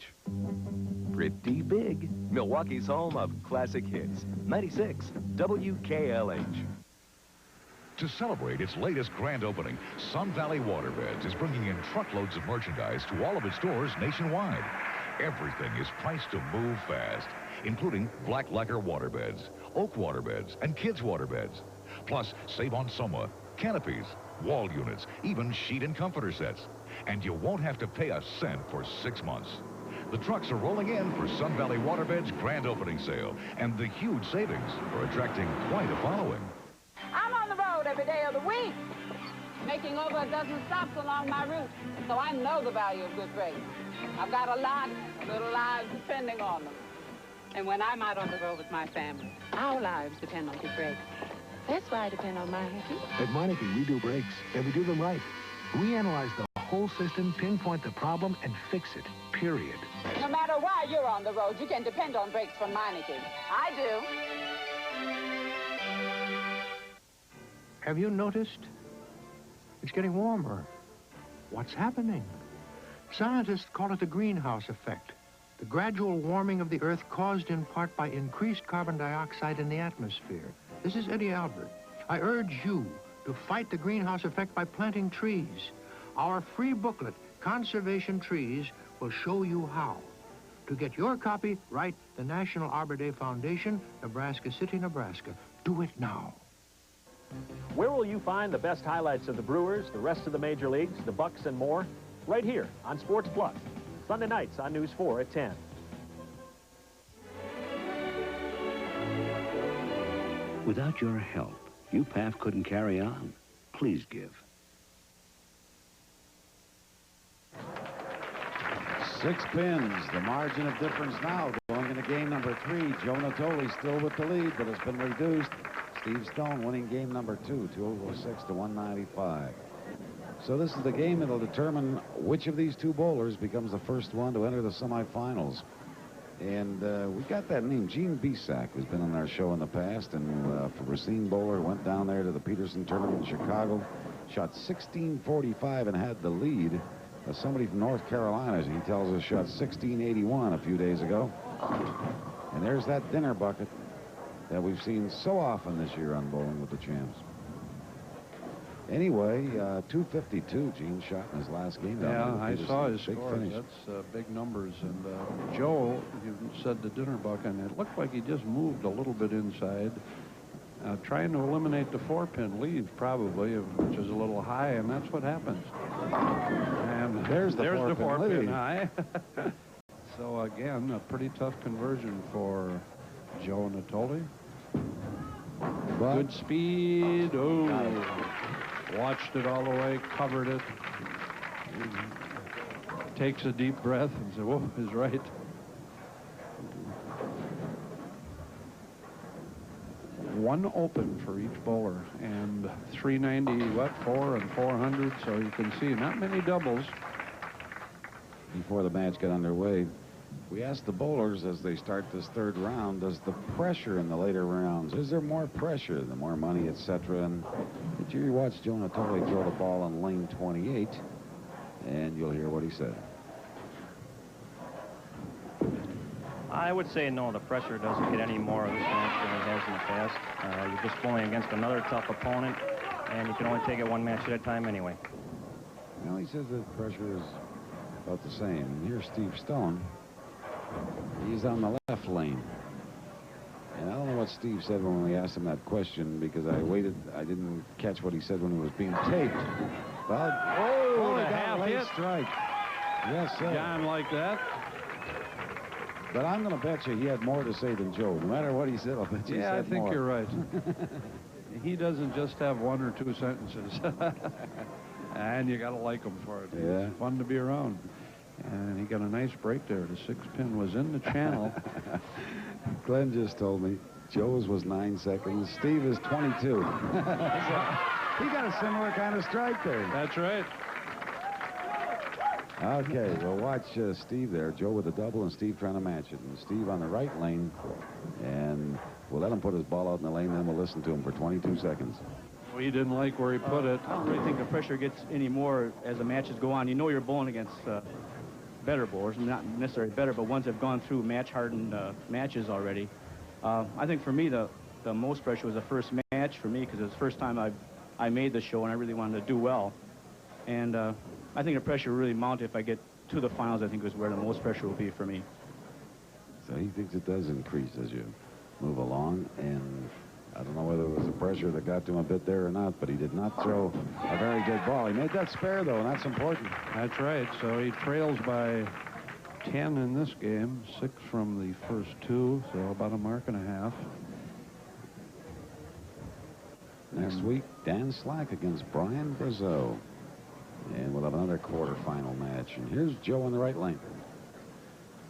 [SPEAKER 21] Pretty big. Milwaukee's home of classic hits. 96 WKLH.
[SPEAKER 6] To celebrate its latest grand opening, Sun Valley Waterbeds is bringing in truckloads of merchandise to all of its stores nationwide. Everything is priced to move fast, including black lacquer waterbeds, oak waterbeds, and kids waterbeds. Plus, save on soma, canopies, wall units, even sheet and comforter sets. And you won't have to pay a cent for 6 months. The trucks are rolling in for Sun Valley Waterbeds' grand opening sale, and the huge savings are attracting quite a following.
[SPEAKER 22] I'm on the road every day of the week, making over a dozen stops along my route, so I know the value of good freight. I've got a lot of little lives depending on them. And when I'm out on the road with my family, our lives depend on good freight. That's why I depend on Meineke.
[SPEAKER 23] At Meineke, we do brakes, and we do them right. We analyze the whole system, pinpoint the problem, and fix it, period.
[SPEAKER 22] No matter why you're on the road, you can depend on brakes from Meineke. I do.
[SPEAKER 17] Have you noticed? It's getting warmer. What's happening? Scientists call it the greenhouse effect, the gradual warming of the Earth caused in part by increased carbon dioxide in the atmosphere. This is Eddie Albert. I urge you to fight the greenhouse effect by planting trees. Our free booklet, Conservation Trees, will show you how. To get your copy, write the National Arbor Day Foundation, Nebraska City, Nebraska. Do it now.
[SPEAKER 24] Where will you find the best highlights of the Brewers, the rest of the major leagues, the Bucks, and more? Right here on Sports Plus. Sunday nights on News 4 at 10.
[SPEAKER 25] Without your help, UPAF couldn't carry on. Please give.
[SPEAKER 1] 6 pins, the margin of difference now going into game number 3. Joe Natoli still with the lead, but it's been reduced. Steve Stone winning game number 2, 206 to 195. So this is the game that'll determine which of these two bowlers becomes the first one to enter the semifinals. And we got that name, Gene Bisak, who's been on our show in the past, and for Racine bowler, went down there to the Peterson tournament in Chicago, shot 1645 and had the lead. Somebody from North Carolina, as he tells us, shot 1681 a few days ago. And there's that dinner bucket that we've seen so often this year on Bowling with the Champs. Anyway, 252 Gene shot in his last game.
[SPEAKER 2] Yeah, I saw his
[SPEAKER 1] big
[SPEAKER 2] scores.
[SPEAKER 1] finish.
[SPEAKER 2] That's big numbers. And Joe, you said the dinner bucket, and it looked like he just moved a little bit inside, trying to eliminate the 4-pin lead, probably, which is a little high, and that's what happens. And
[SPEAKER 1] there's the 4-pin
[SPEAKER 2] high. So, again, a pretty tough conversion for Joe Natoli. Good speed. Oh, watched it all the way, covered it. Takes a deep breath and says, whoa, he's right. one open for each bowler, and 390, what, 4 and 400, so you can see not many doubles.
[SPEAKER 1] Before the match got underway, we asked the bowlers as they start this third round, does the pressure in the later rounds, is there more pressure, the more money, etc.? And did you watch Joe Natoli throw the ball on lane 28, and you'll hear what he said.
[SPEAKER 4] I would say no, the pressure doesn't get any more of this match than it has in the past. You're just bowling against another tough opponent, and you can only take it one match at a time anyway.
[SPEAKER 1] Well, he says the pressure is about the same. And here's Steve Stone. He's on the left lane. And I don't know what Steve said when we asked him that question, because I waited. I didn't catch what he said when he was being taped. But
[SPEAKER 2] the half
[SPEAKER 1] late
[SPEAKER 2] hit.
[SPEAKER 1] strike. Yes, sir.
[SPEAKER 2] John like that.
[SPEAKER 1] But I'm going to bet you he had more to say than Joe. No matter what he said, I'll bet you he said
[SPEAKER 2] I think
[SPEAKER 1] more.
[SPEAKER 2] you're right. He doesn't just have one or two sentences. And you got to like him for it.
[SPEAKER 1] Yeah.
[SPEAKER 2] It's fun to be around. And he got a nice break there. The 6-pin was in the channel.
[SPEAKER 1] Glenn just told me Joe's was 9 seconds. Steve is 22. So he got a similar kind of strike there.
[SPEAKER 2] That's right.
[SPEAKER 1] Okay, we'll watch Steve there. Joe with a double and Steve trying to match it. And Steve on the right lane. And we'll let him put his ball out in the lane, then we'll listen to him for 22 seconds.
[SPEAKER 2] Well, he didn't like where he put it.
[SPEAKER 5] I don't really think the pressure gets any more as the matches go on. You know you're bowling against better bowlers, not necessarily better, but ones that have gone through match-hardened matches already. I think for me, the most pressure was the first match for me, because it was the first time I made the show, and I really wanted to do well. And I think the pressure really mounted if I get to the finals. I think was where the most pressure will be for me.
[SPEAKER 1] So he thinks it does increase as you move along, and I don't know whether it was the pressure that got to him a bit there or not, but he did not throw a very good ball. He made that spare, though, and that's important.
[SPEAKER 2] That's right. So he trails by 10 in this game, 6 from the first 2, so about a mark and a half.
[SPEAKER 1] Next week, Dan Slack against Brian Brazeau. And we'll have another quarterfinal match. And here's Joe on the right lane.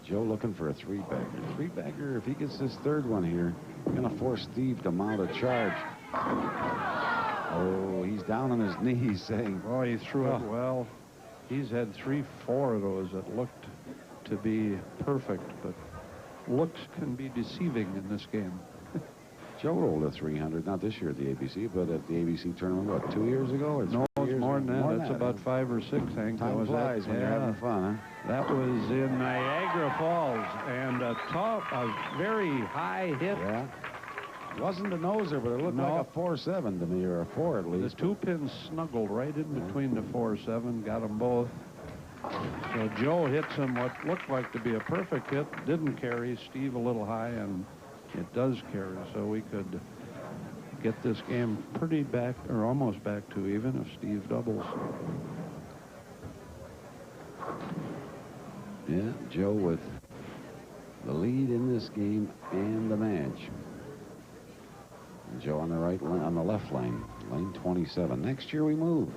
[SPEAKER 1] Joe looking for a 3-bagger. 3-bagger, if he gets this third one here, going to force Steve to mount a charge. Oh, he's down on his knees saying...
[SPEAKER 2] Oh, he threw it well. He's had 3-4 of those that looked to be perfect, but looks can be deceiving in this game.
[SPEAKER 1] Joe rolled a 300, not this year at the ABC, but at the ABC tournament, what, 2 years ago? Or
[SPEAKER 2] No, it's more than that.
[SPEAKER 1] More
[SPEAKER 2] That's about 5 or 6, Hank.
[SPEAKER 1] Time flies when you're having fun, huh?
[SPEAKER 2] That was in Niagara Falls, and a very high hit.
[SPEAKER 1] Yeah. It wasn't a noser, but it looked like a 4-7 to me, or a 4 at least.
[SPEAKER 2] The 2 pins snuggled right in between the 4-7, got them both. So Joe hits him what looked like to be a perfect hit, didn't carry. Steve a little high, and it does carry, so we could get this game pretty back, or almost back to even, if Steve doubles.
[SPEAKER 1] Yeah, Joe with the lead in this game and the match. And Joe on the right lane, on the left lane, lane 27. Next year we move.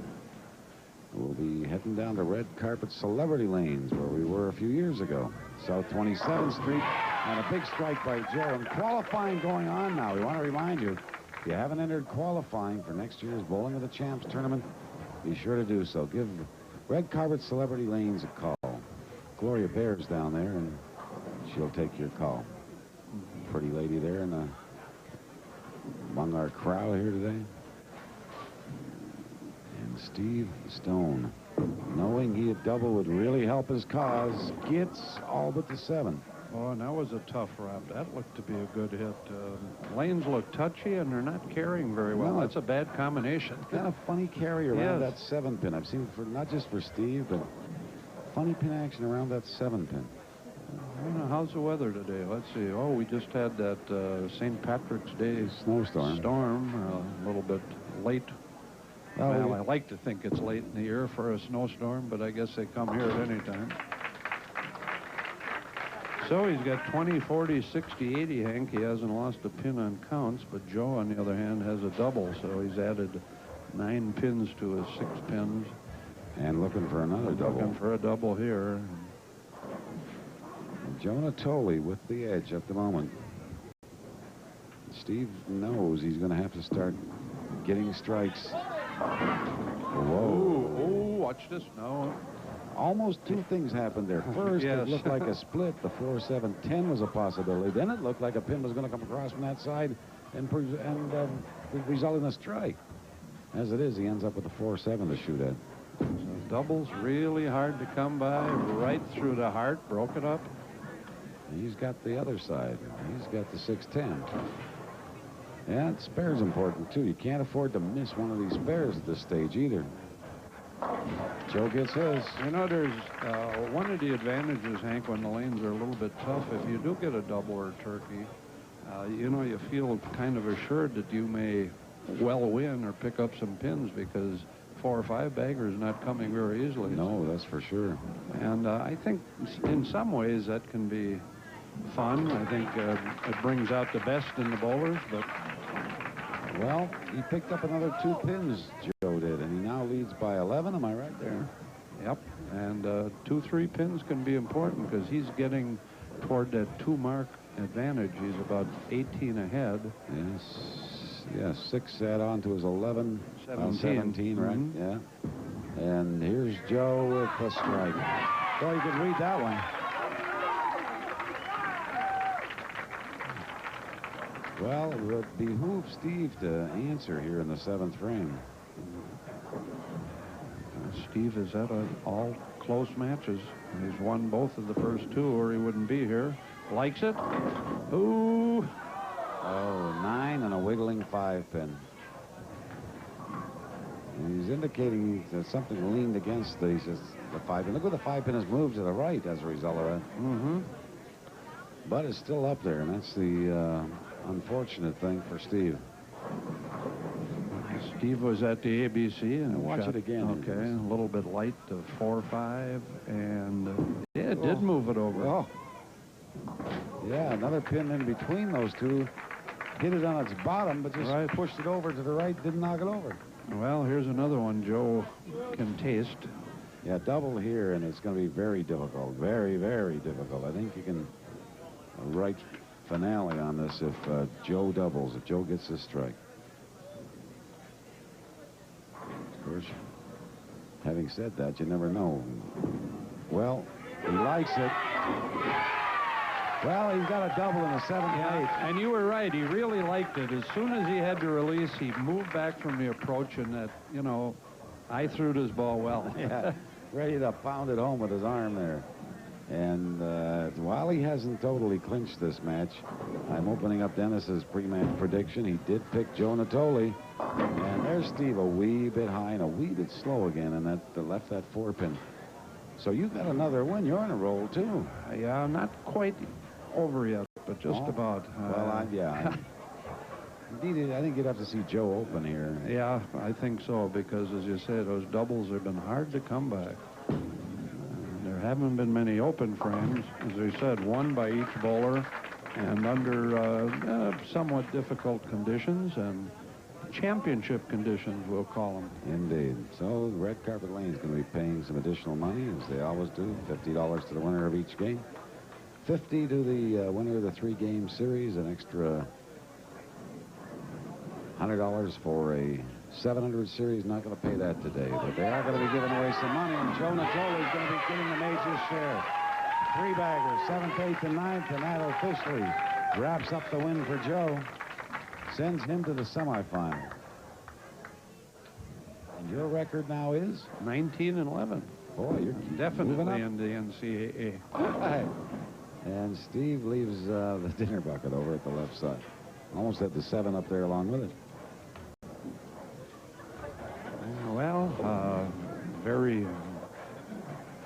[SPEAKER 1] We'll be heading down to Red Carpet Celebrity Lanes, where we were a few years ago. South 27th Street, and a big strike by Joe. And qualifying going on now. We want to remind you, if you haven't entered qualifying for next year's Bowling of the Champs tournament, be sure to do so. Give Red Carpet Celebrity Lanes a call. Gloria Bear's down there, and she'll take your call. Pretty lady there among our crowd here today. And Steve Stone, knowing he had double would really help his cause, gets all but the 7.
[SPEAKER 2] Oh, and that was a tough round. That looked to be a good hit. Lanes look touchy, and they're not carrying very well.
[SPEAKER 1] No,
[SPEAKER 2] that's a bad combination.
[SPEAKER 1] Kind of funny carry around that 7-pin. I've seen it for not just for Steve, but funny pin action around that 7-pin.
[SPEAKER 2] I don't know, how's the weather today? Let's see. Oh, we just had that St. Patrick's Day
[SPEAKER 1] snowstorm.
[SPEAKER 2] A little bit late. Well, I like to think it's late in the year for a snowstorm, but I guess they come here at any time. So he's got 20, 40, 60, 80, Hank. He hasn't lost a pin on counts, but Joe, on the other hand, has a double, so he's added 9 pins to his 6 pins.
[SPEAKER 1] And looking for another double.
[SPEAKER 2] Looking for a double here.
[SPEAKER 1] Joe Natoli with the edge at the moment. Steve knows he's going to have to start getting strikes. Whoa.
[SPEAKER 2] Oh, watch this. No.
[SPEAKER 1] Almost two things happened there. First,
[SPEAKER 2] Yes.
[SPEAKER 1] it looked like a split. The 4-7-10 was a possibility. Then it looked like a pin was going to come across from that side and result in a strike. As it is, he ends up with a 4-7 to shoot at.
[SPEAKER 2] So doubles really hard to come by. Right through the heart. Broke it up.
[SPEAKER 1] He's got the other side. He's got the 6-10. Yeah, spare's important, too. You can't afford to miss one of these spares at this stage, either. Joe gets his.
[SPEAKER 2] You know, there's one of the advantages, Hank, when the lanes are a little bit tough, if you do get a double or turkey, you know, you feel kind of assured that you may well win or pick up some pins because 4 or 5 baggers not coming very easily.
[SPEAKER 1] No, that's for sure.
[SPEAKER 2] And I think in some ways that can be fun. I think it brings out the best in the bowlers, but...
[SPEAKER 1] Well, he picked up another 2 pins, Joe did, and he now leads by 11. Am I right there?
[SPEAKER 2] Yep. And 2-3 pins can be important because he's getting toward that 2-mark advantage. He's about 18 ahead.
[SPEAKER 1] Yes, 6 add on to his 11. 17, right? Yeah. And here's Joe with a strike. Boy, you could read that one. Well, it would behoove Steve to answer here in the 7th frame.
[SPEAKER 2] Steve is at all close matches. He's won both of the first 2 or he wouldn't be here. Likes it. Ooh.
[SPEAKER 1] Oh, 9 and a wiggling 5-pin. And he's indicating that something leaned against the 5-pin. Look where the 5-pin has moved to the right as a result of that. But it's still up there, and that's the unfortunate thing for Steve.
[SPEAKER 2] Steve was at the ABC and
[SPEAKER 1] watch
[SPEAKER 2] shot,
[SPEAKER 1] it again.
[SPEAKER 2] Okay, a little bit light to 4-5, and yeah, it did move it over.
[SPEAKER 1] Oh. Yeah, another pin in between those two. Hit it on its bottom, but just pushed it over to the right, didn't knock it over.
[SPEAKER 2] Well, here's another one Joe can taste.
[SPEAKER 1] Yeah, double here, and it's going to be very difficult. Very, very difficult. I think you can write finale on this if Joe doubles, if Joe gets this strike. Of course, having said that, you never know. Well, he likes it. Well, he's got a double in the 7th and 8th.
[SPEAKER 2] And you were right. He really liked it. As soon as he had to release, he moved back from the approach, and that, you know, I threw this ball well.
[SPEAKER 1] Yeah, ready to pound it home with his arm there. And while he hasn't totally clinched this match, I'm opening up Dennis's pre-match prediction. He did pick Joe Natoli. And there's Steve a wee bit high and a wee bit slow again, and that left that 4-pin. So you got another win. You're on a roll, too.
[SPEAKER 2] Yeah, not quite over yet, but just about.
[SPEAKER 1] Well, yeah. Indeed, I think you'd have to see Joe open here.
[SPEAKER 2] Yeah, I think so, because, as you say, those doubles have been hard to come by. There haven't been many open frames. As I said, 1 by each bowler, and under somewhat difficult conditions, and championship conditions, we'll call them.
[SPEAKER 1] Indeed. So Red Carpet Lanes going to be paying some additional money, as they always do. $50 to the winner of each game. $50 to the winner of the 3-game series. An extra $100 for a 700 series. Not going to pay that today, but they are going to be giving away some money, and Joe Natoli is going to be getting the major share. 3 baggers, 7th, 8th, and 9th, and that officially wraps up the win for Joe. Sends him to the semifinal. And your record now is?
[SPEAKER 2] 19-11.
[SPEAKER 1] Boy, you're
[SPEAKER 2] definitely in the NCAA.
[SPEAKER 1] Right. And Steve leaves the dinner bucket over at the left side. Almost had the 7 up there along with it.
[SPEAKER 2] Well, very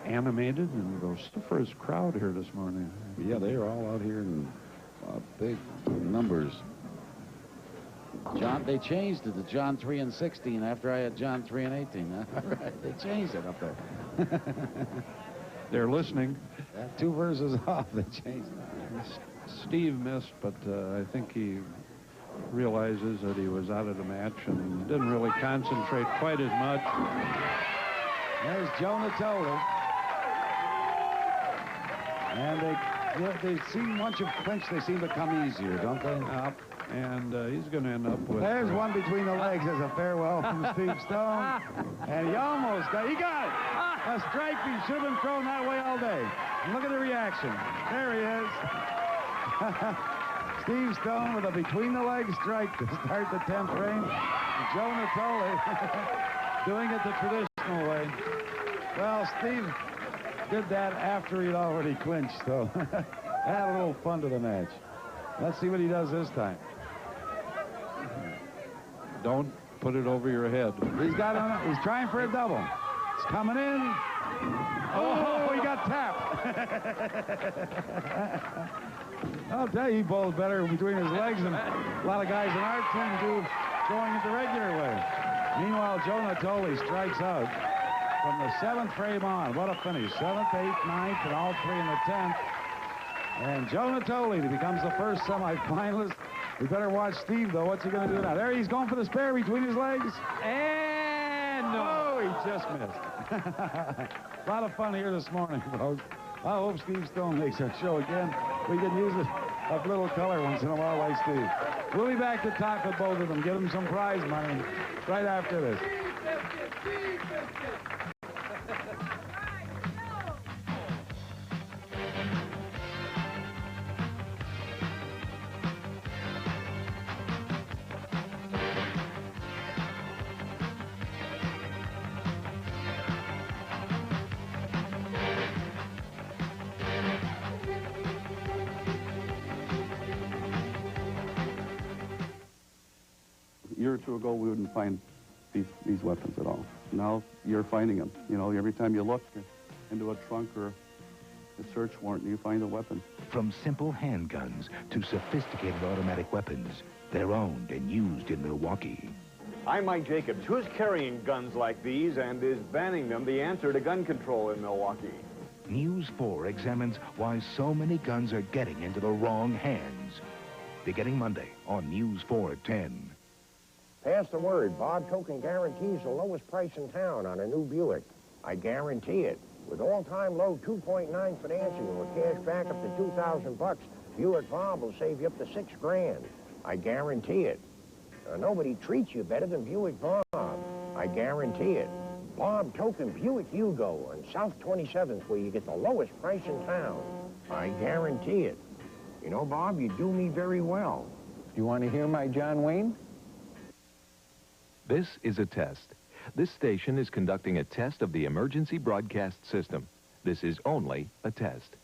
[SPEAKER 2] animated and vociferous crowd here this morning.
[SPEAKER 1] Yeah, they are all out here in big numbers. John, they changed it to John 3 and 16 after I had John 3 and 18. Right, they changed it up there.
[SPEAKER 2] They're listening.
[SPEAKER 1] 2 verses off, they changed it.
[SPEAKER 2] Steve missed, but I think he realizes that he was out of the match and didn't really concentrate quite as much.
[SPEAKER 1] There's Joe Natoli. And they seem, once you clinch, they seem to come easier, don't they?
[SPEAKER 2] And he's going to end up with...
[SPEAKER 1] There's one between the legs as a farewell from Steve Stone. And he almost got it. A strike. He should have been thrown that way all day. And look at the reaction. There he is. Steve Stone with a between-the-legs strike to start the 10th frame. Joe Natoli doing it the traditional way. Well, Steve did that after he'd already clinched, so add a little fun to the match. Let's see what he does this time.
[SPEAKER 2] Don't put it over your head.
[SPEAKER 1] He's got on it. He's trying for a double. It's coming in. Oh, he got tapped. I'll tell you, he bowls better between his legs than a lot of guys in our team do going it the regular way. Meanwhile, Joe Natoli strikes out from the 7th frame on. What a finish. 7th, 8th, 9th, and all 3 in the 10th. And Joe Natoli becomes the first semifinalist. We better watch Steve, though. What's he going to do now? There he's going for the spare between his legs. And no, he just missed. A lot of fun here this morning, folks. I hope Steve Stone makes our show again. We can use a little color once in a while like Steve. We'll be back to talk with both of them, give them some prize money right after this.
[SPEAKER 8] A year or two ago, we wouldn't find these weapons at all. Now you're finding them. You know, every time you look into a trunk or a search warrant, you find a weapon.
[SPEAKER 19] From simple handguns to sophisticated automatic weapons, they're owned and used in Milwaukee.
[SPEAKER 9] I'm Mike Jacobs. Who's carrying guns like these, and is banning them the answer to gun control in Milwaukee?
[SPEAKER 19] News 4 examines why so many guns are getting into the wrong hands. Beginning Monday on News 4 at 10.
[SPEAKER 10] Pass the word. Bob Token guarantees the lowest price in town on a new Buick. I guarantee it. With all-time low 2.9 financing or cash back up to $2,000, Buick Bob will save you up to $6 grand. I guarantee it. Nobody treats you better than Buick Bob. I guarantee it. Bob Token Buick Hugo on South 27th, where you get the lowest price in town. I guarantee it. You know, Bob, you do me very well.
[SPEAKER 11] You want to hear my John Wayne?
[SPEAKER 21] This is a test. This station is conducting a test of the emergency broadcast system. This is only a test.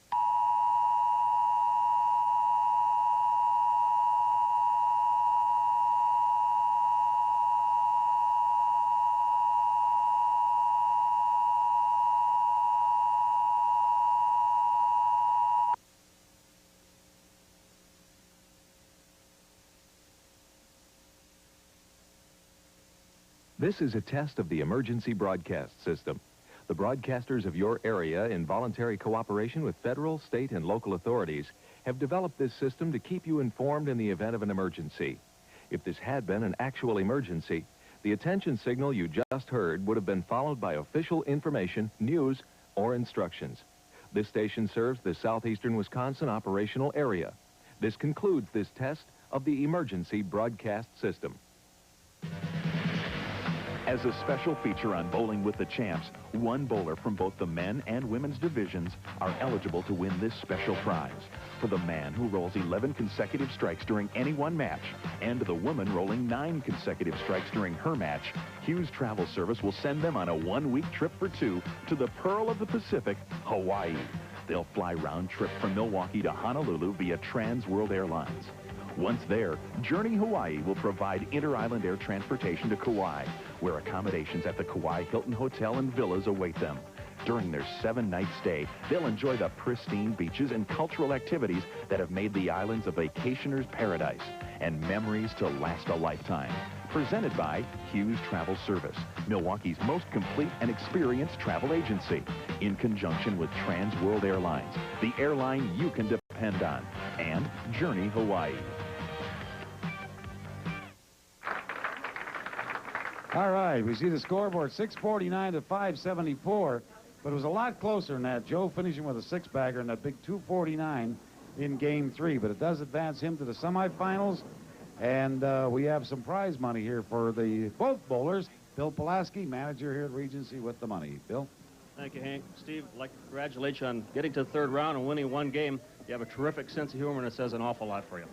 [SPEAKER 21] This is a test of the emergency broadcast system. The broadcasters of your area, in voluntary cooperation with federal, state, and local authorities, have developed this system to keep you informed in the event of an emergency. If this had been an actual emergency, the attention signal you just heard would have been followed by official information, news, or instructions. This station serves the southeastern Wisconsin operational area. This concludes this test of the emergency broadcast system.
[SPEAKER 3] As a special feature on Bowling with the Champs, one bowler from both the men and women's divisions are eligible to win this special prize. For the man who rolls 11 consecutive strikes during any one match, and the woman rolling 9 consecutive strikes during her match, Hughes Travel Service will send them on a one-week trip for 2 to the Pearl of the Pacific, Hawaii. They'll fly round trip from Milwaukee to Honolulu via Trans World Airlines. Once there, Journey Hawaii will provide inter-island air transportation to Kauai, where accommodations at the Kauai Hilton Hotel and Villas await them. During their 7-night stay, they'll enjoy the pristine beaches and cultural activities that have made the islands a vacationer's paradise and memories to last a lifetime. Presented by Hughes Travel Service, Milwaukee's most complete and experienced travel agency, in conjunction with Trans World Airlines, the airline you can depend on, and Journey Hawaii.
[SPEAKER 1] All right, we see the scoreboard, 649 to 574, but it was a lot closer than that. Joe finishing with a 6-bagger and that big 249 in Game 3, but it does advance him to the semifinals. And we have some prize money here for both bowlers. Bill Pulaski, manager here at Regency, with the money. Bill?
[SPEAKER 12] Thank you, Hank. Steve, I'd like to congratulate you on getting to the third round and winning one game. You have a terrific sense of humor, and it says an awful lot for you.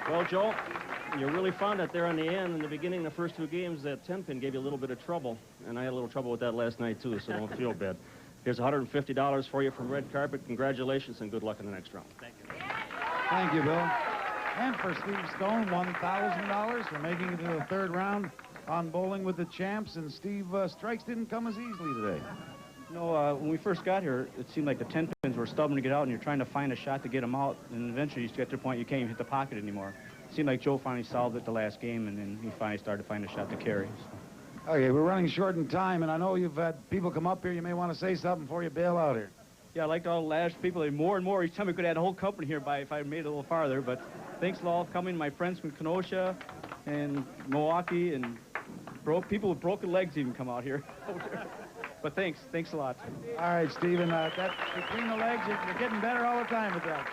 [SPEAKER 12] Well, Joe, you really found it there in the end. In the beginning, the first two games, that 10-pin gave you a little bit of trouble, and I had a little trouble with that last night, too, so don't feel bad. Here's $150 for you from Red Carpet. Congratulations, and good luck in the next round. Thank you.
[SPEAKER 1] Thank you, Bill. And for Steve Stone, $1,000 for making it to the third round on Bowling with the Champs. And Steve, strikes didn't come as easily today.
[SPEAKER 5] No, when we first got here, it seemed like the 10-pins were stubborn to get out, and you're trying to find a shot to get them out, and eventually you get to the point you can't even hit the pocket anymore. It seemed like Joe finally solved it the last game, and then he finally started to find a shot to carry. So.
[SPEAKER 1] Okay, we're running short in time, and I know you've had people come up here. You may want to say something before you bail out here.
[SPEAKER 5] Yeah, I liked all the last people. More and more each time we could add a whole company here if I made it a little farther. But thanks to all coming, my friends from Kenosha and Milwaukee, and people with broken legs even come out here. But thanks a lot.
[SPEAKER 1] All right, Stephen, that between the legs, you're getting better all the time with that.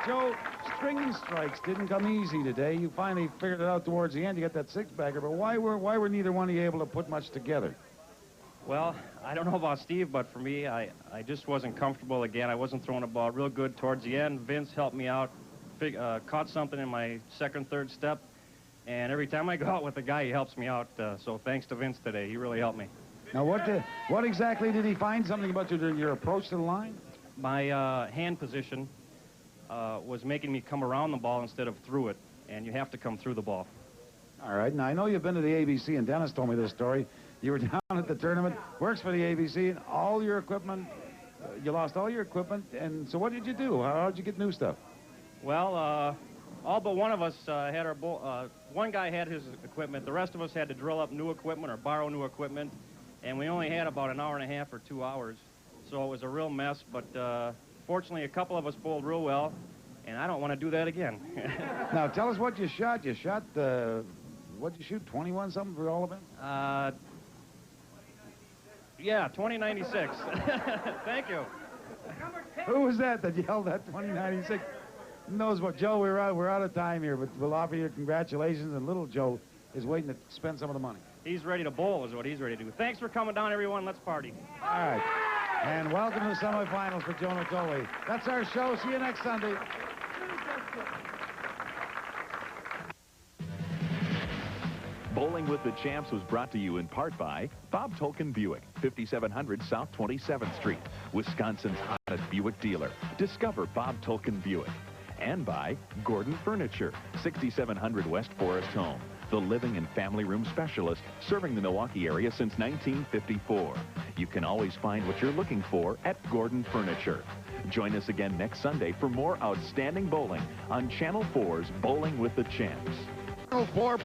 [SPEAKER 1] Joe, stringing strikes didn't come easy today. You finally figured it out towards the end. You got that six-bagger, but why were neither one of you able to put much together?
[SPEAKER 4] Well, I don't know about Steve, but for me, I just wasn't comfortable again. I wasn't throwing the ball real good towards the end. Vince helped me out, caught something in my second, third step, and every time I go out with a guy, he helps me out. So thanks to Vince today. He really helped me.
[SPEAKER 1] Now, what exactly did he find? Something about your approach to the line?
[SPEAKER 4] My hand position was making me come around the ball instead of through it, and you have to come through the ball.
[SPEAKER 1] All right. Now, I know you've been to the ABC, and Dennis told me this story. You were down at the tournament, works for the ABC, and all your equipment, you lost all your equipment, and so what did you do? How did you get new stuff?
[SPEAKER 4] Well, all but one of us had our one guy had his equipment. The rest of us had to drill up new equipment or borrow new equipment, and we only had about an hour and a half or 2 hours, so it was a real mess, but fortunately, a couple of us bowled real well, and I don't want to do that again.
[SPEAKER 1] Now, tell us what you shot. You shot, what'd you shoot, 21-something for all of it?
[SPEAKER 4] Yeah, 2096. Thank you.
[SPEAKER 1] Who was that yelled at 2096? Knows what, Joe, we're out of time here, but we'll offer you congratulations, and little Joe is waiting to spend some of the money.
[SPEAKER 4] He's ready to bowl is what he's ready to do. Thanks for coming down, everyone. Let's party.
[SPEAKER 1] All right. And welcome to the semifinals for Joe Natoli. That's our show. See you next Sunday.
[SPEAKER 3] Bowling with the Champs was brought to you in part by Bob Tolkien Buick, 5700 South 27th Street, Wisconsin's hottest Buick dealer. Discover Bob Tolkien Buick. And by Gordon Furniture, 6700 West Forest Home, the living and family room specialist serving the Milwaukee area since 1954. You can always find what you're looking for at Gordon Furniture. Join us again next Sunday for more outstanding bowling on Channel 4's Bowling with the Champs.
[SPEAKER 17] Channel 4